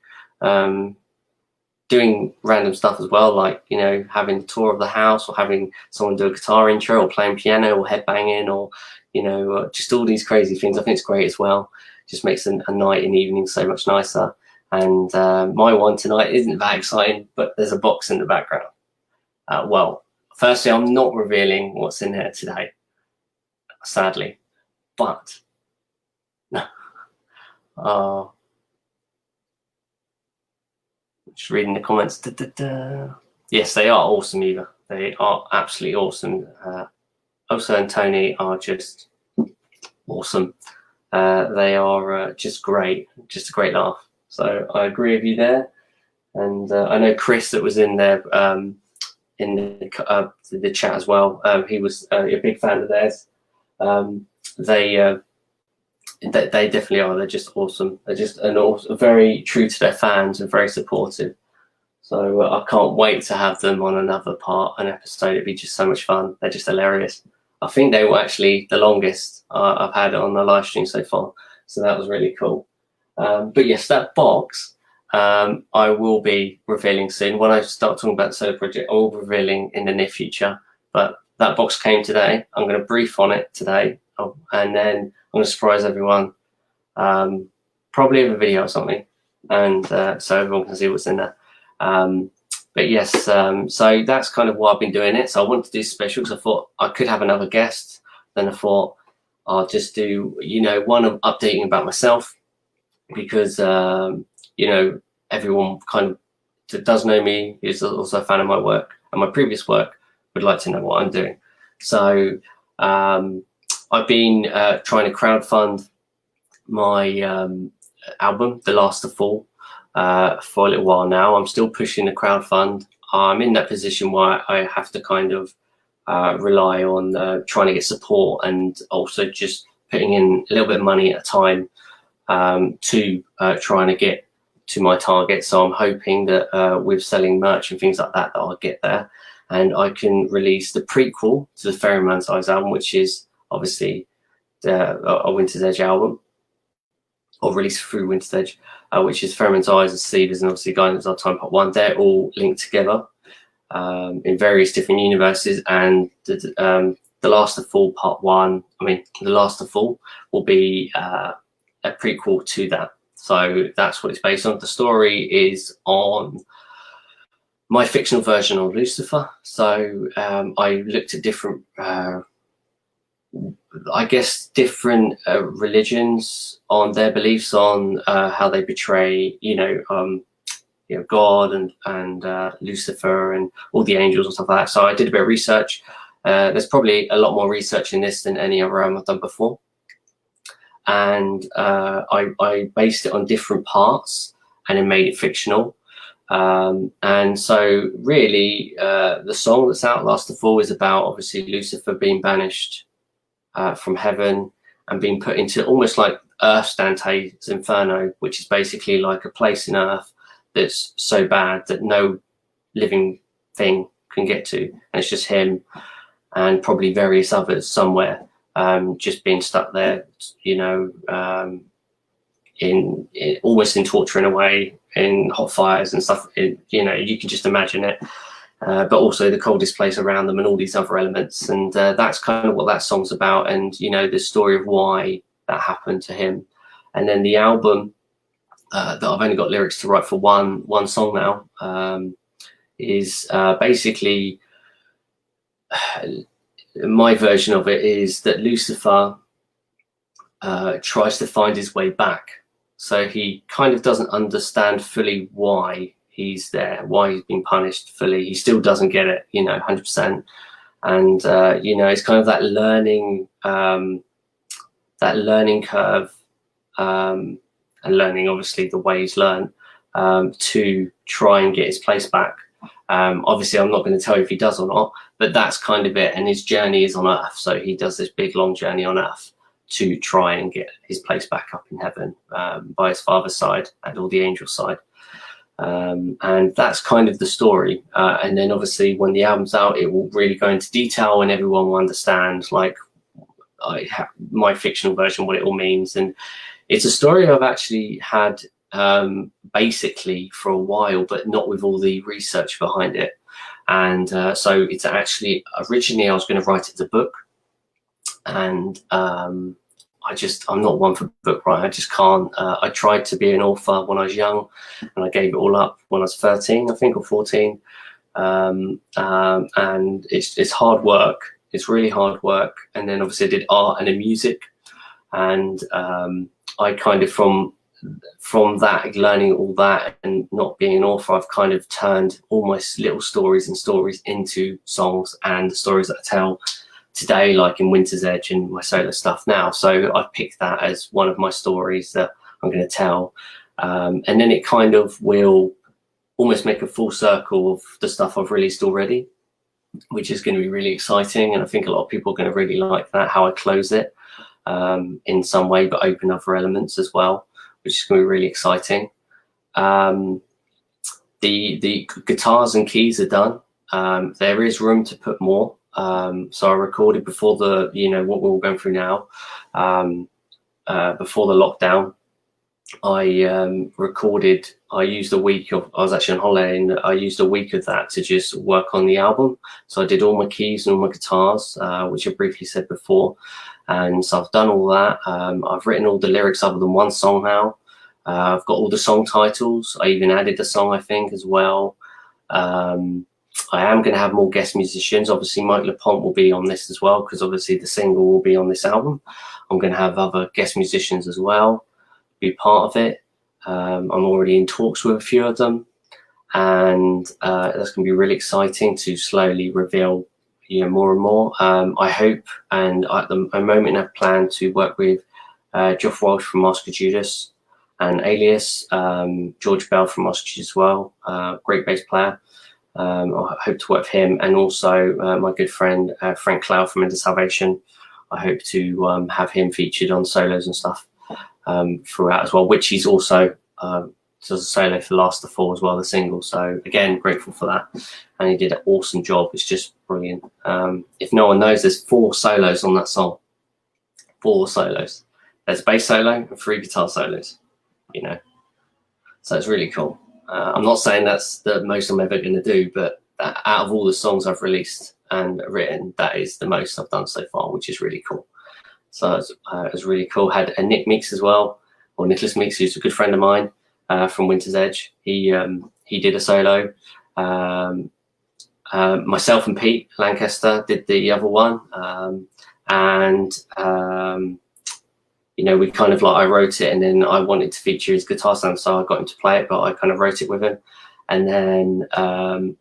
Doing random stuff as well, like, you know, having a tour of the house, or having someone do a guitar intro, or playing piano, or headbanging, or, you know, just all these crazy things. I think it's great as well. Just makes a night and evening so much nicer. And my one tonight isn't that exciting, but there's a box in the background. Well, firstly, I'm not revealing what's in there today, sadly, but just reading the comments. Yes, they are awesome, Eva. They are absolutely awesome. Osa and Tony are just awesome. They are just great, just a great laugh. So I agree with you there. And I know Chris, that was in there in the chat as well. He was a big fan of theirs. They definitely are. They're just awesome. They're just very true to their fans and very supportive. So I can't wait to have them on an episode. It'd be just so much fun. They're just hilarious. I think they were actually the longest I've had on the live stream so far. So that was really cool. But yes, that box I will be revealing soon. When I start talking about the solo project, I will be revealing in the near future. But that box came today. I'm going to brief on it today. And then I'm going to surprise everyone, probably with a video or something, and so everyone can see what's in there. But yes, so that's kind of why I've been doing it. So I wanted to do special because I thought I could have another guest. Then I thought I'll just do, you know, one of updating about myself, because you know, everyone kind of that does know me, who's also a fan of my work and my previous work, would like to know what I'm doing. So I've been trying to crowdfund my album, The Last of Fall, for a little while now. I'm still pushing the crowdfund. I'm in that position where I have to kind of rely on trying to get support, and also just putting in a little bit of money at a time to trying to get to my target. So I'm hoping that with selling merch and things like that, that I'll get there, and I can release the prequel to the Ferryman's Eyes album, which is obviously a Winter's Edge album, or released through Winter's Edge, which is Ferryman's Eyes, and Seeders, and obviously Guidance Our Time Part 1. They're all linked together in various different universes, and the Last of Fall Part 1, The Last of Fall will be a prequel to that. So that's what it's based on. The story is on my fictional version of Lucifer. So I looked at different, I guess, different religions on their beliefs on how they portray, you know, God and Lucifer and all the angels and stuff like that. So I did a bit of research. There's probably a lot more research in this than any other album I've done before. And I based it on different parts and then made it fictional. And so really the song that's out, Last of Fall, is about obviously Lucifer being banished from heaven and being put into almost like Earth Dante's Inferno, which is basically like a place in Earth that's so bad that no living thing can get to, and it's just him and probably various others somewhere, just being stuck there, you know, in almost in torture in a way, in hot fires and stuff. You know, you can just imagine it. But also the coldest place around them and all these other elements. And that's kind of what that song's about. And, you know, the story of why that happened to him. And then the album that I've only got lyrics to write for one song now is basically, my version of it is that Lucifer tries to find his way back. So he kind of doesn't understand fully why he's there, why he's been punished fully. He still doesn't get it, you know, 100%. And you know, it's kind of that learning curve, and learning obviously the way he's learned to try and get his place back. Obviously I'm not going to tell you if he does or not, but that's kind of it. And his journey is on earth, so he does this big long journey on earth to try and get his place back up in heaven, by his father's side and all the angels' side. And that's kind of the story. And then obviously when the album's out, it will really go into detail and everyone will understand, like, my fictional version, what it all means. And it's a story I've actually had basically for a while, but not with all the research behind it. And so it's actually, originally I was going to write it as a book, and I'm not one for book writing. I just can't. I tried to be an author when I was young, and I gave it all up when I was 13, I think, or 14. And it's hard work. It's really hard work. And then obviously I did art and then music, and I kind of from that, learning all that and not being an author, I've kind of turned all my little stories into songs, and the stories that I tell today, like in Winter's Edge and my solo stuff now. So I've picked that as one of my stories that I'm going to tell. And then it kind of will almost make a full circle of the stuff I've released already, which is going to be really exciting. And I think a lot of people are going to really like that, how I close it in some way, but open other elements as well, which is going to be really exciting. The guitars and keys are done. There is room to put more. So I recorded before the, you know, what we're all going through now, before the lockdown. I recorded, I used a week of, I was actually on holiday, and I used a week of that to just work on the album. So I did all my keys and all my guitars, which I briefly said before. And so I've done all that. I've written all the lyrics other than one song now. I've got all the song titles. I even added a song, I think, as well. I am going to have more guest musicians. Obviously, Mike LePont will be on this as well, because obviously the single will be on this album. I'm going to have other guest musicians as well be part of it. I'm already in talks with a few of them, and that's going to be really exciting to slowly reveal, you know, more and more. I hope, and at the moment I've planned to work with Geoff Walsh from Master Judas and Alias, George Bell from Master Judas as well, great bass player. I hope to work with him, and also my good friend Frank Cloud from Into Salvation. I hope to have him featured on solos and stuff throughout as well, which he's also does a solo for Last of Four as well, the single. So again, grateful for that, and he did an awesome job. It's just brilliant. If no one knows, there's 4 solos on that song. 4 solos. There's a bass solo and 3 guitar solos, you know, so it's really cool. I'm not saying that's the most I'm ever going to do, but out of all the songs I've released and written, that is the most I've done so far, which is really cool. So it was really cool. Had a Nick Meeks as well, or Nicholas Meeks, who's a good friend of mine from Winter's Edge. He did a solo. Myself and Pete Lancaster did the other one, you know, we kind of like, I wrote it and then I wanted to feature his guitar sound, so I got him to play it, but I kind of wrote it with him. And then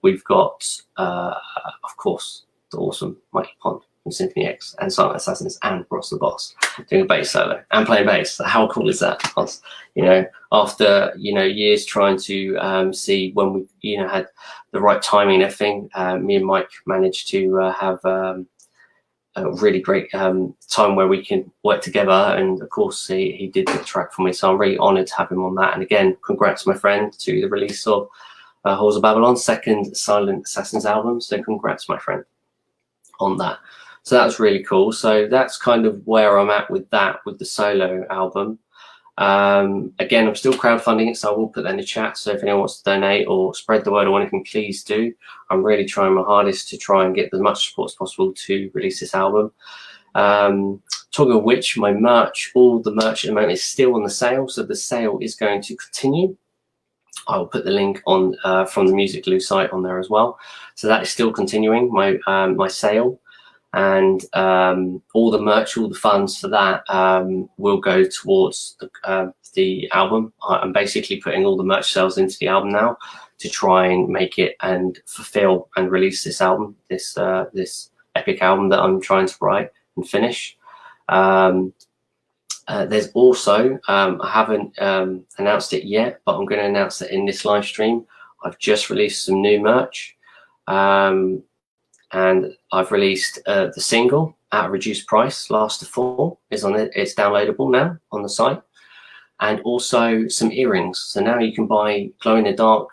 we've got, of course, the awesome Mikey Pond from Symphony X and Silent Assassins and Ross the Boss doing a bass solo and playing bass. So how cool is that? Because, you know, after, you know, years trying to see when we, you know, had the right timing and everything, me and Mike managed to have a really great time where we can work together. And of course he did the track for me, so I'm really honored to have him on that. And again, congrats my friend to the release of Halls of Babylon's second Silent Assassins album, so congrats my friend on that. So that's really cool. So that's kind of where I'm at with that, with the solo album. Again, I'm still crowdfunding it, so I will put that in the chat. So if anyone wants to donate or spread the word or anything, please do. I'm really trying my hardest to try and get as much support as possible to release this album. Talking of which, my merch, all the merch at the moment is still on the sale, so the sale is going to continue. I will put the link on from the Music Glue site on there as well. So that is still continuing, my my sale, and all the merch, all the funds for that will go towards the album. I'm basically putting all the merch sales into the album now to try and make it and fulfill and release this album, this this epic album that I'm trying to write and finish. There's also, I haven't announced it yet, but I'm going to announce that in this live stream, I've just released some new merch. And I've released the single at a reduced price, Last to Fall, is on it. It's downloadable now on the site. And also some earrings. So now you can buy glow-in-the-dark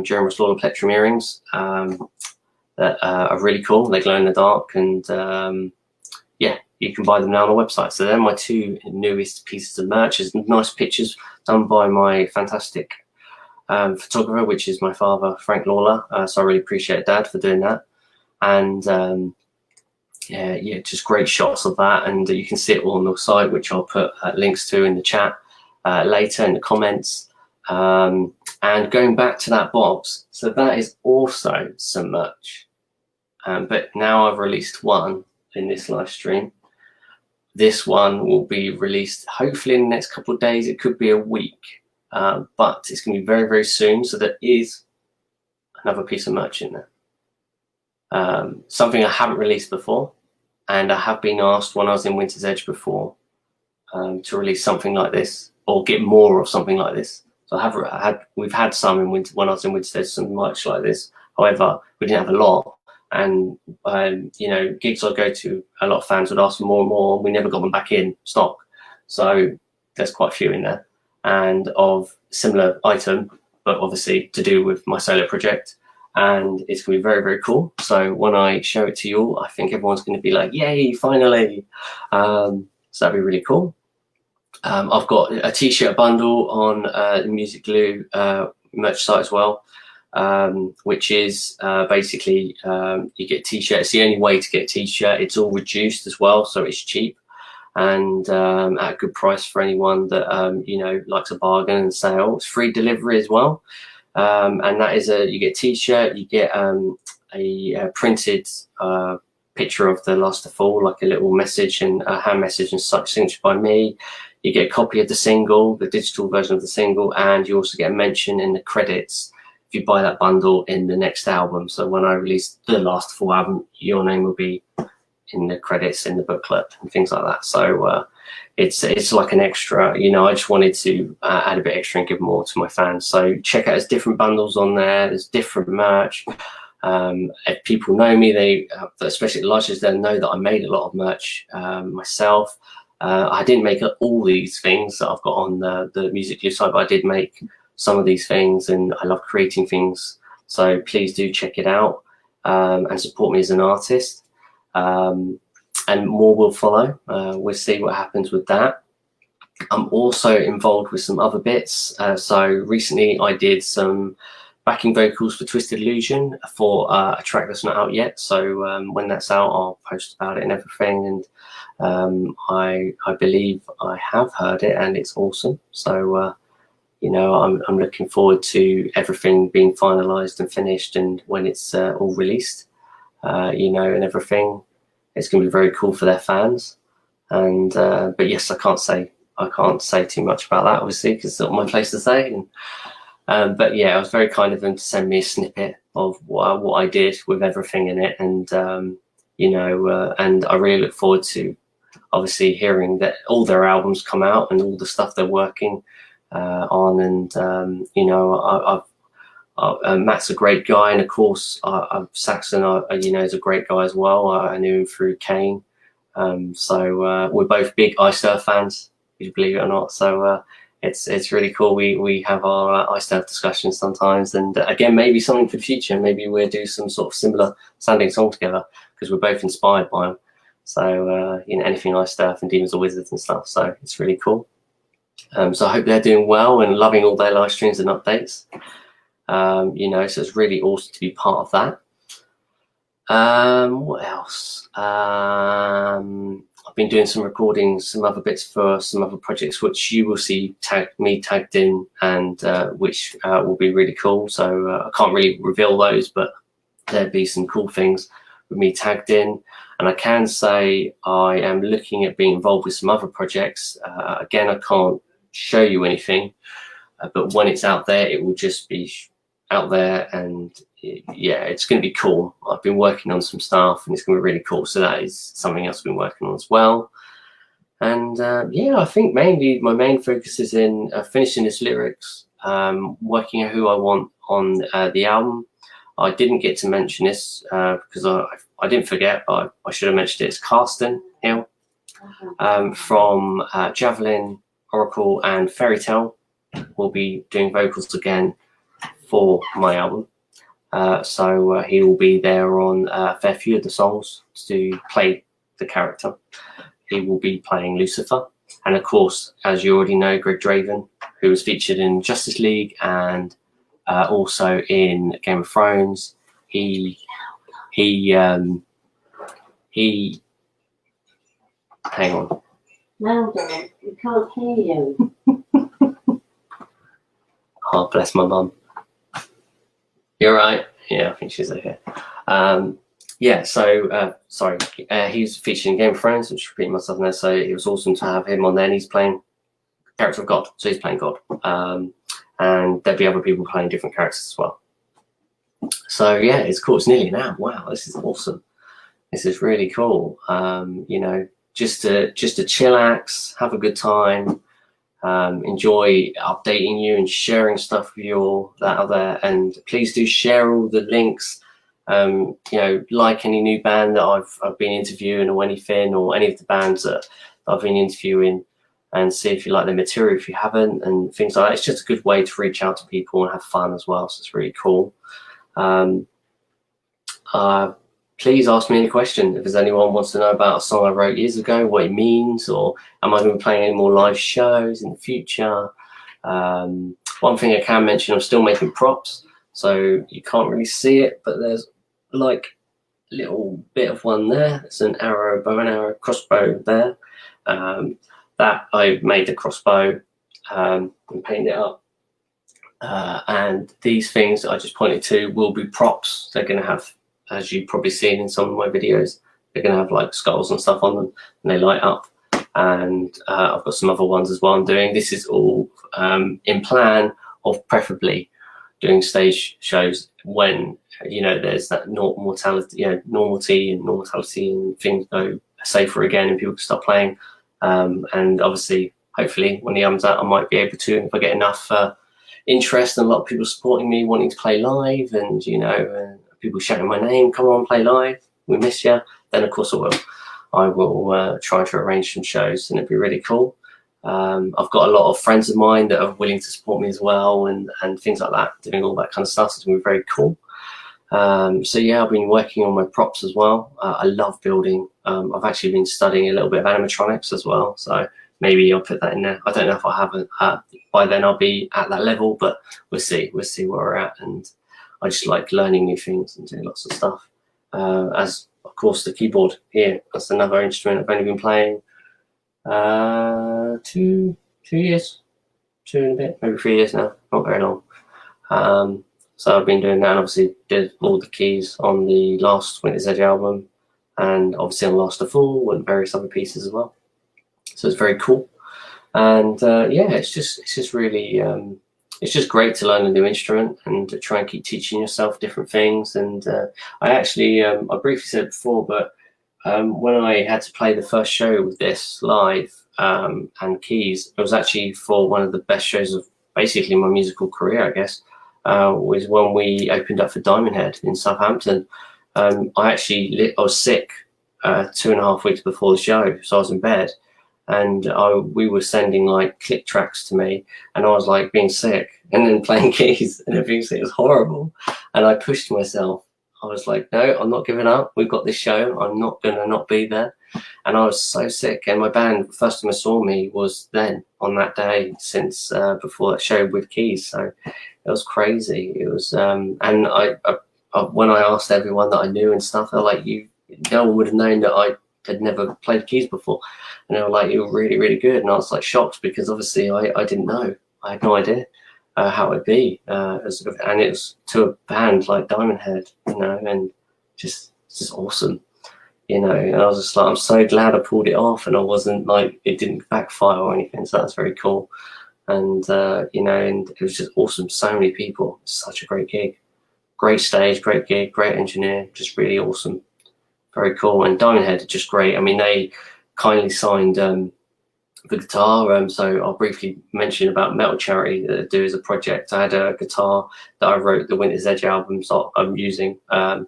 Jeremy's Lawler plectrum earrings that are really cool. They glow in the dark, and yeah, you can buy them now on the website. So they're my two newest pieces of merch. There's nice pictures done by my fantastic photographer, which is my father, Frank Lawler. So I really appreciate Dad for doing that. And yeah, just great shots of that. And you can see it all on the site, which I'll put links to in the chat later in the comments. And going back to that box, so that is also some merch. But now I've released one in this live stream. This one will be released hopefully in the next couple of days. It could be a week, but it's going to be very, very soon. So there is another piece of merch in there. Something I haven't released before, and I have been asked when I was in Winter's Edge before to release something like this or get more of something like this. So we've had some in winter when I was in Winter's Edge, some merch like this. However, we didn't have a lot. And you know, gigs I go to, a lot of fans would ask for more and more. We never got them back in stock, so there's quite a few in there, and of similar item, but obviously to do with my solo project. And it's gonna be very, very cool. So when I show it to you all, I think everyone's gonna be like, "Yay, finally!" So that'd be really cool. I've got a t-shirt bundle on the Music Glue merch site as well. Which is basically you get a t-shirt. It's the only way to get a t-shirt. It's all reduced as well, so it's cheap and at a good price for anyone that you know, likes a bargain and sale. It's free delivery as well, and that is you get a t-shirt, you get a printed picture of the Last to Fall, like a little message and a hand message and such, signature by me. You get a copy of the single, the digital version of the single, and you also get a mention in the credits if you buy that bundle in the next album. So when I release the Last to Fall album, your name will be in the credits, in the booklet and things like that. So it's like an extra, you know, I just wanted to add a bit extra and give more to my fans. So check out, there's different bundles on there, there's different merch. If people know me, they, especially the largest, they'll know that I made a lot of merch myself. I didn't make all these things that I've got on the Music Glue site, but I did make some of these things, and I love creating things. So please do check it out and support me as an artist. And more will follow. We'll see what happens with that. I'm also involved with some other bits. So recently I did some backing vocals for Twisted Illusion for a track that's not out yet. So when that's out, I'll post about it and everything. And I believe I have heard it and it's awesome. So you know, I'm looking forward to everything being finalized and finished, and when it's all released, you know, and everything, it's going to be very cool for their fans. And but yes, I can't say too much about that, obviously, because it's not my place to say. And but yeah, it was very kind of them to send me a snippet of what I did with everything in it, and you know, and I really look forward to obviously hearing that all their albums come out and all the stuff they're working on. And you know, Matt's a great guy, and of course Saxon, you know, is a great guy as well. I knew him through Kane. So we're both big Ice Earth fans, if you believe it or not. So it's really cool. We have our Ice Earth discussions sometimes, and again, maybe something for the future. Maybe we'll do some sort of similar sounding song together, because we're both inspired by them. So you know, anything Ice Earth and Demons or Wizards and stuff. So it's really cool. So I hope they're doing well and loving all their live streams and updates. You know, so it's really awesome to be part of that. What else? I've been doing some recordings, some other bits for some other projects, which you will see me tagged in, and which will be really cool. So I can't really reveal those, but there'll be some cool things with me tagged in. And I can say I am looking at being involved with some other projects. Again, I can't show you anything, but when it's out there, it will just be out there, and yeah, it's going to be cool. I've been working on some stuff and it's going to be really cool. So that is something else I've been working on as well. And yeah, I think mainly my main focus is in finishing this lyrics, working out who I want on the album. I didn't get to mention this because I didn't forget, but I should have mentioned it. It's Carsten Hill from Javelin, Oracle and Fairy Tale will be doing vocals again for my album. So he will be there on a fair few of the songs to play the character. He will be playing Lucifer. And of course, as you already know, Greg Draven, who was featured in Justice League and also in Game of Thrones. He hang on. No, Dad, we can't hear you. Oh, bless my mum. You're right. Yeah, I think she's okay. Yeah, so sorry, he's featured in Game of Thrones, which repeating myself there. So it was awesome to have him on there. And he's playing character of God, so he's playing God, and there'll be other people playing different characters as well. So yeah, it's cool. It's nearly an hour. Wow, this is awesome. This is really cool. You know, just to chillax, have a good time. Enjoy updating you and sharing stuff with you all that are there, and please do share all the links. You know, like any new band that I've been interviewing or anything, or any of the bands that I've been interviewing, and see if you like the material if you haven't, and things like that. It's just a good way to reach out to people and have fun as well, so it's really cool. Please ask me any question if there's anyone wants to know about a song I wrote years ago, what it means, or am I going to be playing any more live shows in the future. One thing I can mention, I'm still making props, so you can't really see it, but there's like a little bit of one there. It's an arrow, bow and arrow, crossbow there. That I made the crossbow and painted it up. And these things that I just pointed to will be props. They're going to have, as you've probably seen in some of my videos, they're going to have like skulls and stuff on them, and they light up. And I've got some other ones as well I'm doing. This is all in plan of preferably doing stage shows when, you know, there's that normality and things go safer again and people can start playing. And obviously, hopefully, when the album's out, I might be able to, if I get enough interest and a lot of people supporting me, wanting to play live, and, you know, people shouting my name, come on, play live, we miss you, then of course I will try to arrange some shows, and it'd be really cool. I've got a lot of friends of mine that are willing to support me as well, and things like that, doing all that kind of stuff, so it's going to be very cool. So yeah, I've been working on my props as well. I love building. I've actually been studying a little bit of animatronics as well, so maybe I'll put that in there. I don't know if I haven't. By then I'll be at that level, but we'll see. We'll see where we're at, and I just like learning new things and doing lots of stuff. As of course the keyboard here, that's another instrument I've only been playing 2 years, 2 and a bit, maybe 3 years now, not very long. So I've been doing that, and obviously did all the keys on the last Winter's Edge album, and obviously on Last of All and various other pieces as well. So it's very cool, and yeah, it's just really it's just great to learn a new instrument and to try and keep teaching yourself different things. And I actually I briefly said before, but when I had to play the first show with this live and keys, it was actually for one of the best shows of basically my musical career, I guess. Was when we opened up for Diamond Head in Southampton. I was sick 2.5 weeks before the show, so I was in bed, and we were sending like click tracks to me, and I was like being sick and then playing keys and everything. So it was horrible, and I pushed myself I was like, no, I'm not giving up. We've got this show. I'm not going to not be there. And I was so sick. And my band, first time I saw me was then on that day since before that show with Keys. So it was crazy. It was, and I when I asked everyone that I knew and stuff, they're like, no one would have known that I had never played keys before. And they were like, you were really, really good. And I was like shocked because obviously I didn't know. I had no idea how it'd be. And it was to a band like Diamond Head, you know, and just awesome, you know. And I was just like, I'm so glad I pulled it off and I wasn't like, it didn't backfire or anything. So that's very cool. And, you know, and it was just awesome. So many people, such a great gig. Great stage, great gig, great engineer, just really awesome. Very cool. And Diamond Head are just great. I mean, they kindly signed the guitar. So I'll briefly mention about Metal Charity that I do as a project. I had a guitar that I wrote the Winter's Edge albums I'm using. And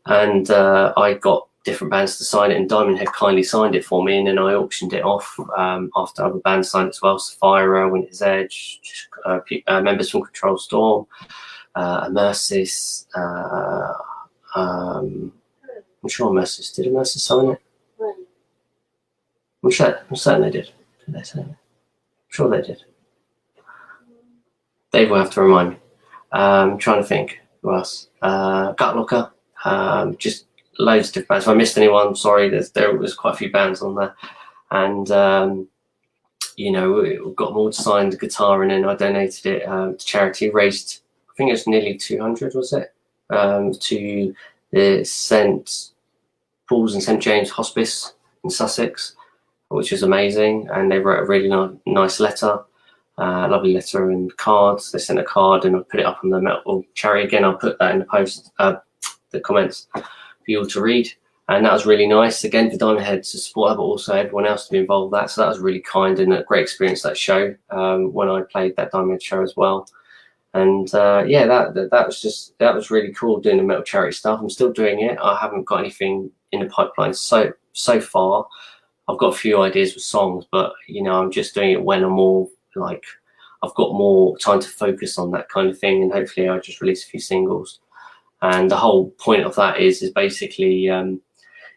I got different bands to sign it, and Diamond Head kindly signed it for me. And then I auctioned it off after other bands signed it as well. Sapphira, Winter's Edge, members from Control Storm, Immersis, I'm sure Immersis. Did Immersis sign it? I'm certain they did. Did they sign it? I'm sure they did. Dave will have to remind me. I'm trying to think who else. Gutlocker. Just loads of different bands. If I missed anyone, sorry. There was quite a few bands on there. And, you know, we got them all to sign the guitar, and then I donated it to charity. Raised, I think it was nearly 200, was it? To the St Paul's and St James Hospice in Sussex, which is amazing. And they wrote a really nice letter, lovely letter and cards. They sent a card and I put it up on the Metal Charity. Again, I'll put that in the post, the comments for you all to read. And that was really nice. Again, for Diamond Head to support her, but also everyone else to be involved with that. So that was really kind and a great experience, that show, when I played that Diamond Head show as well. And yeah, that was really cool doing the Metal Charity stuff. I'm still doing it. I haven't got anything in the pipeline so far. I've got a few ideas with songs, but you know, I'm just doing it when I'm more like, I've got more time to focus on that kind of thing, and hopefully I'll just release a few singles. And the whole point of that is basically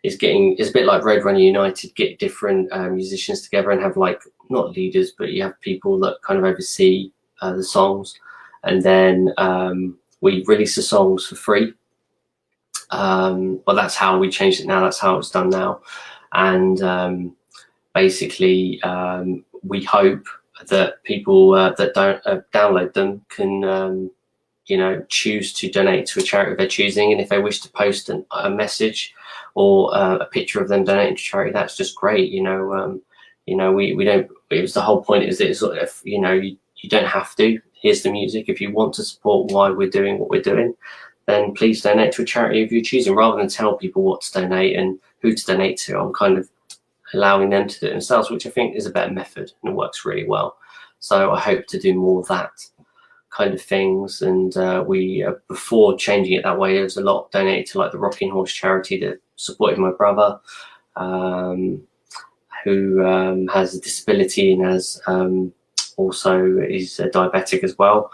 it's a bit like Roadrunner United, get different musicians together and have, like, not leaders, but you have people that kind of oversee the songs. And then we release the songs for free. Well, that's how we changed it now. That's how it's done now. And basically, we hope that people that don't download them can, you know, choose to donate to a charity of their choosing. And if they wish to post a message or a picture of them donating to charity, that's just great. You know, we don't. It was the whole point. Is that it's sort of, you know, you don't have to. Here's the music. If you want to support why we're doing what we're doing, then please donate to a charity of your choosing, rather than tell people what to donate and who to donate to. I'm kind of allowing them to do it themselves, which I think is a better method and it works really well. So I hope to do more of that kind of things. And we before changing it that way, there was a lot donated to, like, the Rocking Horse charity that supported my brother, who has a disability and has also is diabetic as well.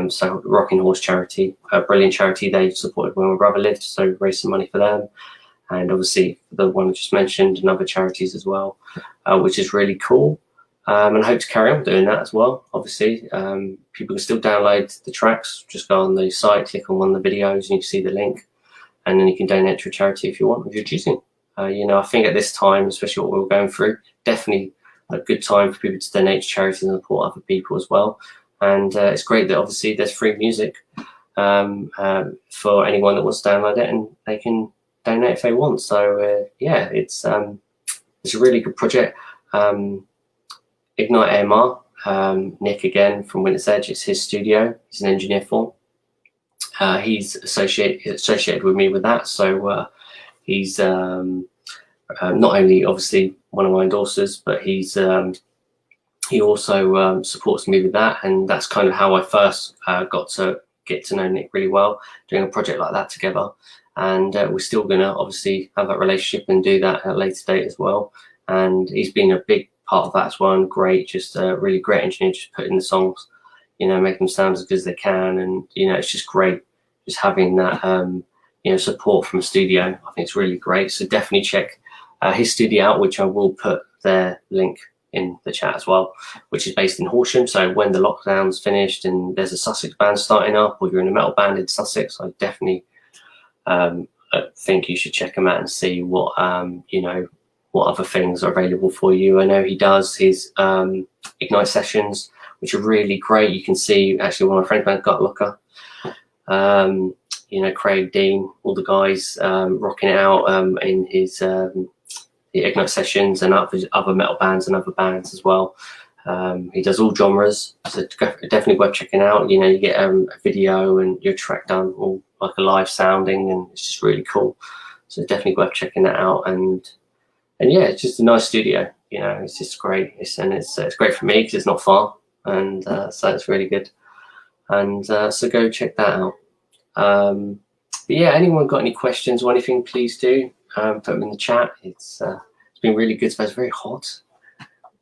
So Rocking Horse charity, a brilliant charity. They supported when my brother lived, so raised some money for them. And obviously the one I just mentioned, and other charities as well, which is really cool. And I hope to carry on doing that as well. Obviously, people can still download the tracks. Just go on the site, click on one of the videos, and you can see the link. And then you can donate to a charity if you want, if you're choosing. You know, I think at this time, especially what we're going through, definitely a good time for people to donate to charities and support other people as well. And it's great that obviously there's free music for anyone that wants to download it, and they can donate if they want. So yeah, it's a really good project. Ignite AMR, Nick again from Winter's Edge, it's his studio. He's an engineer for. He's associated with me with that, so he's not only obviously one of my endorsers, but he also supports me with that, and that's kind of how I first got to get to know Nick really well, doing a project like that together. And we're still gonna obviously have that relationship and do that at a later date as well. And he's been a big part of that as well, and great, just a really great engineer, just putting the songs, you know, making them sound as good as they can. And you know, it's just great just having that support from a studio. I think it's really great. So definitely check his studio out, which I will put their link in the chat as well, which is based in Horsham. So when the lockdown's finished and there's a Sussex band starting up, or you're in a metal band in Sussex, I definitely think you should check him out and see what what other things are available for you. I know he does his Ignite sessions, which are really great. You can see actually one of my friends band got Lawler, Craig, Dean, all the guys rocking it out in his the Ignite sessions, and other metal bands and other bands as well. He does all genres, so definitely worth checking out. You get a video and your track done, all like a live sounding, and it's just really cool. So definitely worth checking that out. And yeah, it's just a nice studio. It's just great. It's great for me because it's not far, and so it's really good. And so go check that out. But yeah, anyone got any questions or anything, please do put them in the chat. It's been really good. So it's very hot.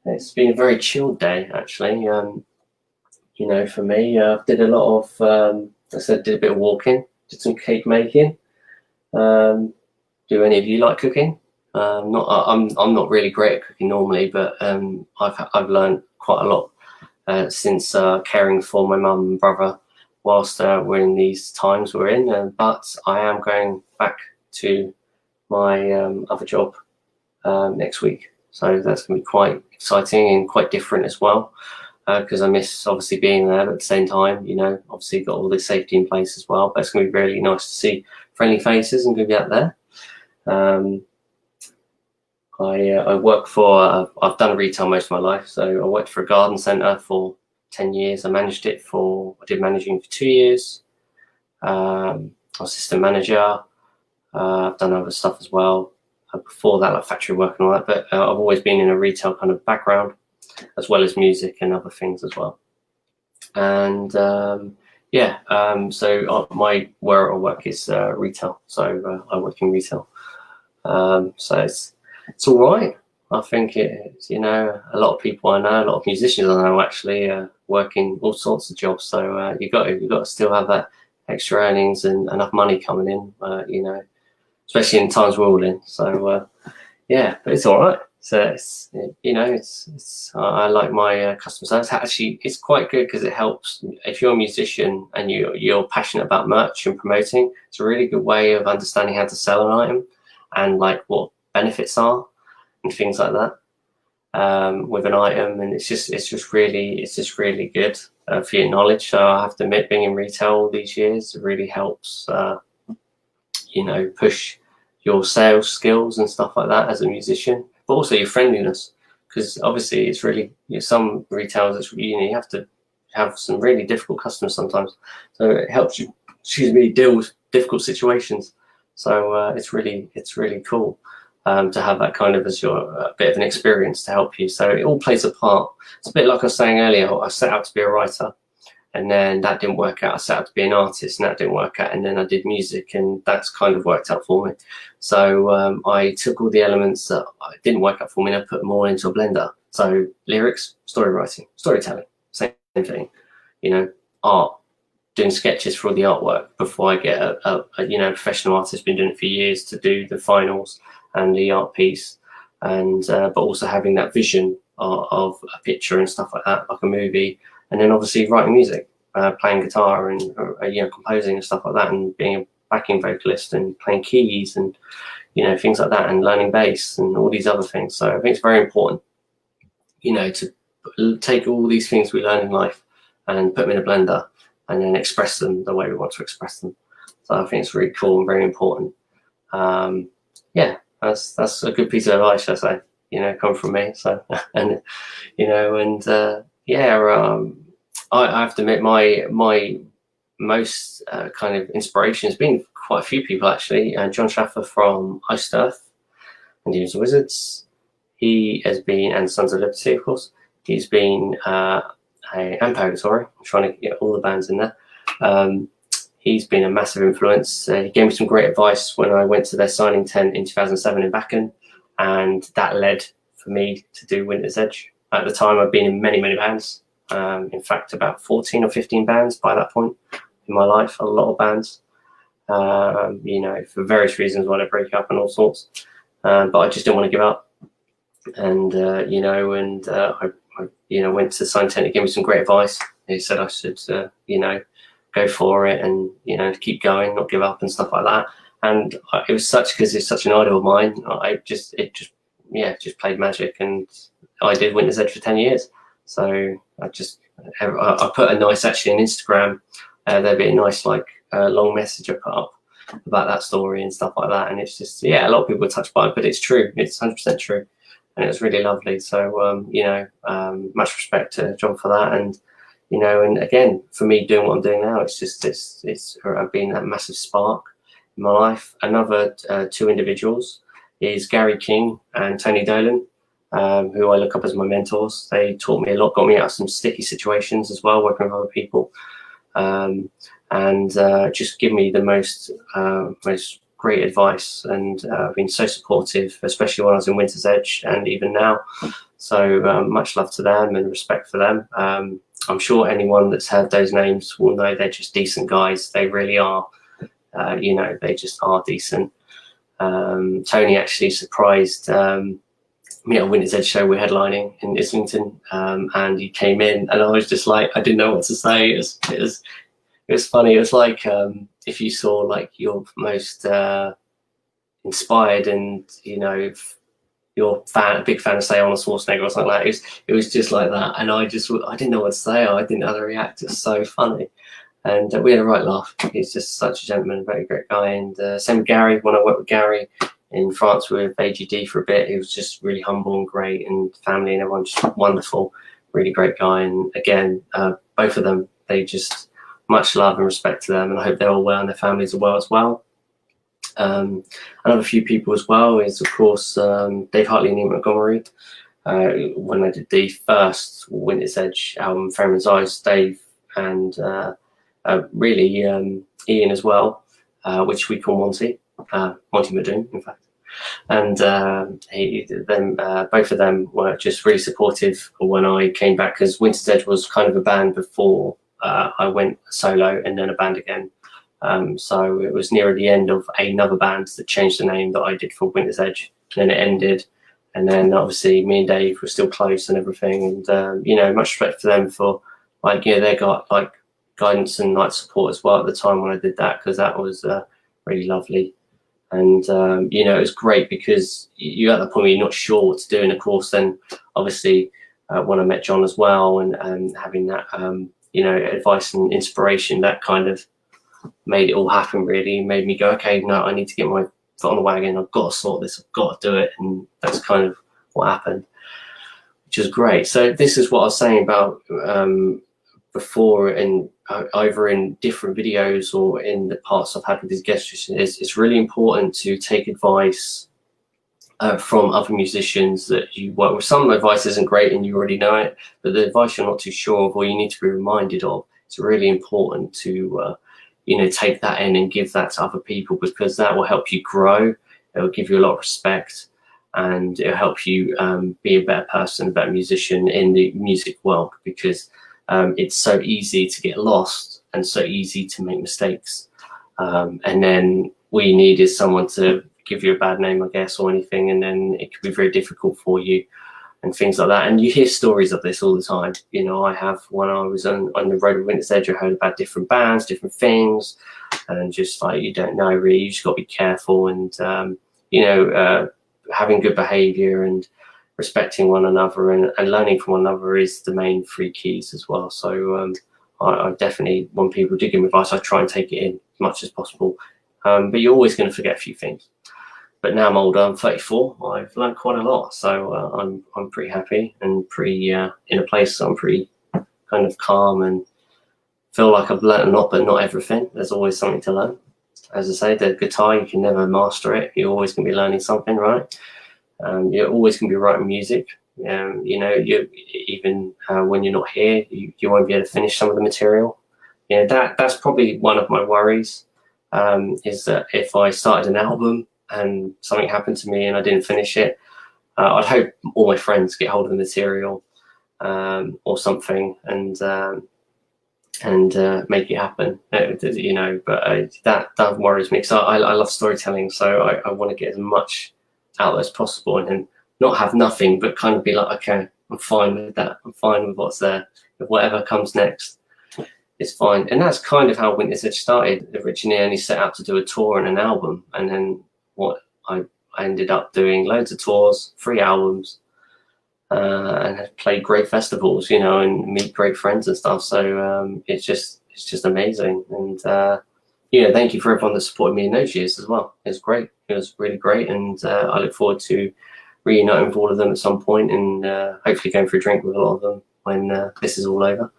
It's been a very chilled day, actually. For me, did a lot of, did a bit of walking, did some cake making. Do any of you like cooking? I'm not really great at cooking normally, but I've learned quite a lot since caring for my mum and brother whilst we're in these times we're in. But I am going back to my other job next week, so that's going to be quite exciting and quite different as well, because I miss obviously being there, but at the same time, obviously got all the safety in place as well. But it's going to be really nice to see friendly faces and go out there. I work for, I've done retail most of my life, so I worked for a garden centre for 10 years. I did managing for 2 years. I was assistant manager. I've done other stuff as well. Before that, like factory work and all that, but I've always been in a retail kind of background, as well as music and other things as well. And so where I work is retail, so I work in retail. So it's all right. I think it's, a lot of people I know, a lot of musicians I know actually working all sorts of jobs. So you got to still have that extra earnings and enough money coming in, especially in times we're all in. So yeah, but it's all right. So I like my customer service. Actually, it's quite good because it helps if you're a musician and you're passionate about merch and promoting. It's a really good way of understanding how to sell an item and like what benefits are and things like that with an item. And it's just really good for your knowledge. So I have to admit, being in retail all these years, it really helps push your sales skills and stuff like that as a musician, but also your friendliness, because obviously it's really, some retailers, you have to have some really difficult customers sometimes, so it helps you deal with difficult situations. So it's really cool to have that kind of as your bit of an experience to help you. So it all plays a part. It's a bit like I was saying earlier, I set out to be a writer, and then that didn't work out. I set out to be an artist, and that didn't work out. And then I did music, and that's kind of worked out for me. So I took all the elements that didn't work out for me, and I put them all into a blender. So lyrics, story writing, storytelling, same thing. Art, doing sketches for all the artwork before I get a professional artist, been doing it for years, to do the finals and the art piece, and but also having that vision of a picture and stuff like that, like a movie. And then obviously writing music, playing guitar and composing and stuff like that, and being a backing vocalist and playing keys and things like that, and learning bass and all these other things. So I think it's very important, to take all these things we learn in life and put them in a blender and then express them the way we want to express them. So I think it's really cool and very important. Yeah, that's a good piece of advice, I say. Come from me. So and I have to admit, my most kind of inspiration has been quite a few people actually. John Schaffer from Iced Earth and Demons and Wizards. He has been, and Sons of Liberty, of course. He's been and Purgatory. I'm trying to get all the bands in there. He's been a massive influence. He gave me some great advice when I went to their signing tent in 2007 in Backen, and that led for me to do Winter's Edge. At the time, I'd been in many bands. In fact, about 14 or 15 bands by that point in my life, a lot of bands. you know, for various reasons why they break up and all sorts. But I just didn't want to give up. And, you know, and I, you know, went to Scientific to give me some great advice. He said I should, you know, go for it and, you know, keep going, not give up and stuff like that. And it was because it's such an idol of mine. It just played magic, and I did Winter's Edge for 10 years. So I put a nice, actually, on Instagram, there'd be a nice, like, long message I put up about that story and stuff like that. And it's just, yeah, a lot of people are touched by it, but it's true. It's 100% true. And it was really lovely. So, you know, much respect to John for that. And, you know, and again, for me doing what I'm doing now, it's just, it's been that massive spark in my life. Another two individuals is Gary King and Tony Dolan, who I look up as my mentors. They taught me a lot, got me out of some sticky situations as well, working with other people. And just give me the most great advice, and been so supportive, especially when I was in Winter's Edge and even now. So much love to them and respect for them. I'm sure anyone that's heard those names will know they're just decent guys. They really are. You know, they just are decent. Tony actually surprised me at a Winter's Edge show we're headlining in Islington, and he came in, and I was just like, I didn't know what to say. It was funny. It was like if you saw like your most inspired, and you know, you're a big fan of, say, Arnold Schwarzenegger or something like that. It was just like that, and I didn't know what to say. I didn't know how to react. It's so funny, and we had a right laugh. He's just such a gentleman, very great guy. And same with Gary. When I worked with Gary in France with AGD for a bit, he was just really humble and great, and family and everyone just wonderful, really great guy. And again, both of them, they just, much love and respect to them, and I hope they're all well and their families are well as well. Another few people as well is, of course, Dave Hartley and Ian Montgomery. When I did the first Winter's Edge album, Ferryman's Eyes, Dave and really Ian as well, which we call Monty Madoon, in fact. And both of them were just really supportive when I came back, because Winter's Edge was kind of a band before I went solo and then a band again. So it was near the end of another band that changed the name that I did for Winter's Edge, and then it ended. And then obviously me and Dave were still close and everything. And, you know, much respect for them for, like, you know, they got like guidance and like support as well at the time when I did that, because that was really lovely. And, you know, it was great because you're at the point where you're not sure what to do. And of course, then obviously when I met John as well, and having that, you know, advice and inspiration, that kind of made it all happen, really. Made me go, okay, no, I need to get my foot on the wagon. I've got to sort this. I've got to do it. And that's kind of what happened, which is great. So this is what I was saying about before, and either in different videos or in the parts I've had with these guests, is it's really important to take advice from other musicians that you work with. Some advice isn't great and you already know it, but the advice you're not too sure of or you need to be reminded of, it's really important to you know, take that in and give that to other people, because that will help you grow. It will give you a lot of respect, and it'll help you be a better person, a better musician in the music world, because it's so easy to get lost and so easy to make mistakes. And then all you need is someone to give you a bad name, I guess, or anything, and then it could be very difficult for you and things like that. And you hear stories of this all the time. You know, I have, when I was on the road with Winter's Edge, I heard about different bands, different things, and just like, you don't know really, you just got to be careful, and you know, having good behavior and respecting one another and learning from one another is the main three keys as well. So I definitely, when people do give me advice, I try and take it in as much as possible. But you're always going to forget a few things. But now I'm older, I'm 34, I've learned quite a lot. So I'm pretty happy and pretty in a place that I'm pretty kind of calm and feel like I've learned a lot, but not everything. There's always something to learn. As I say, the guitar, you can never master it. You're always going to be learning something, right? You're always going to be writing music. You know, even when you're not here, you won't be able to finish some of the material. Yeah, that's probably one of my worries, is that if I started an album and something happened to me and I didn't finish it, I'd hope all my friends get hold of the material or something, and and make it happen. You know, but that worries me because I love storytelling, so I want to get as much out as possible, and then not have nothing, but kind of be like, okay, I'm fine with that. I'm fine with what's there. If whatever comes next, it's fine. And that's kind of how Winter's Edge started. Originally, I only set out to do a tour and an album, and then what I ended up doing loads of tours, 3 albums, and play great festivals, you know, and meet great friends and stuff. So it's just amazing. And you know, thank you for everyone that supported me in those years as well. It was great. It was really great, and I look forward to reuniting with all of them at some point, and hopefully going for a drink with a lot of them when this is all over,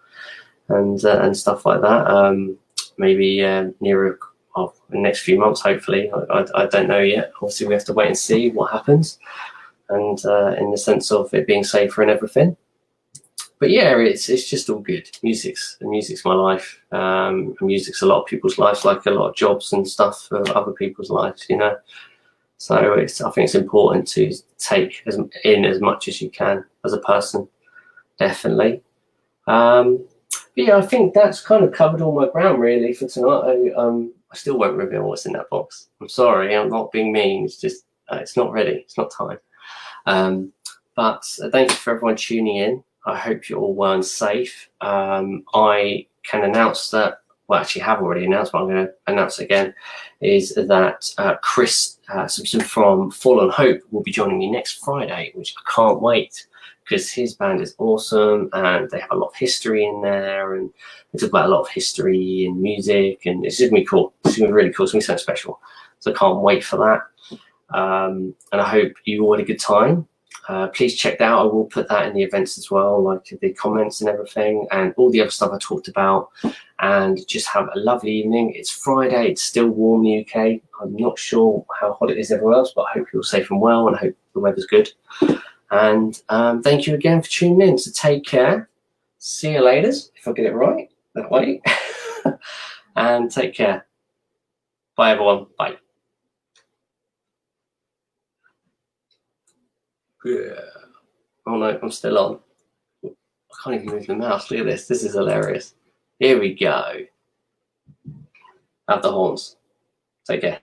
and stuff like that. Maybe nearer, well, in the next few months, hopefully. I don't know yet. Obviously, we have to wait and see what happens, and in the sense of it being safer and everything. But yeah, it's just all good. Music's my life. Music's a lot of people's lives, like a lot of jobs and stuff for other people's lives, you know. So I think it's important to take in as much as you can as a person, definitely. But yeah, I think that's kind of covered all my ground really for tonight. I still won't reveal what's in that box. I'm sorry, I'm not being mean. It's just it's not ready. It's not time. But thank you for everyone tuning in. I hope you're all well and safe. I can announce that, well, actually have already announced, but I'm going to announce again, is that Chris Simpson from Fallen Hope will be joining me next Friday, which I can't wait, because his band is awesome and they have a lot of history in there, and they talk about a lot of history and music, and it's going to be cool. It's going to be really cool. It's going to be something special. So I can't wait for that. And I hope you all had a good time. Please check that out. I will put that in the events as well, like the comments and everything, and all the other stuff I talked about. And just have a lovely evening. It's Friday. It's still warm in the UK. I'm not sure how hot it is everywhere else, but I hope you're safe and well, and I hope the weather's good. And thank you again for tuning in. So take care. See you later, if I get it right that way. And take care. Bye, everyone. Bye. Yeah. Oh no, I'm still on. I can't even move the mouse. Look at this. This is hilarious. Here we go. Have the horns. Take care.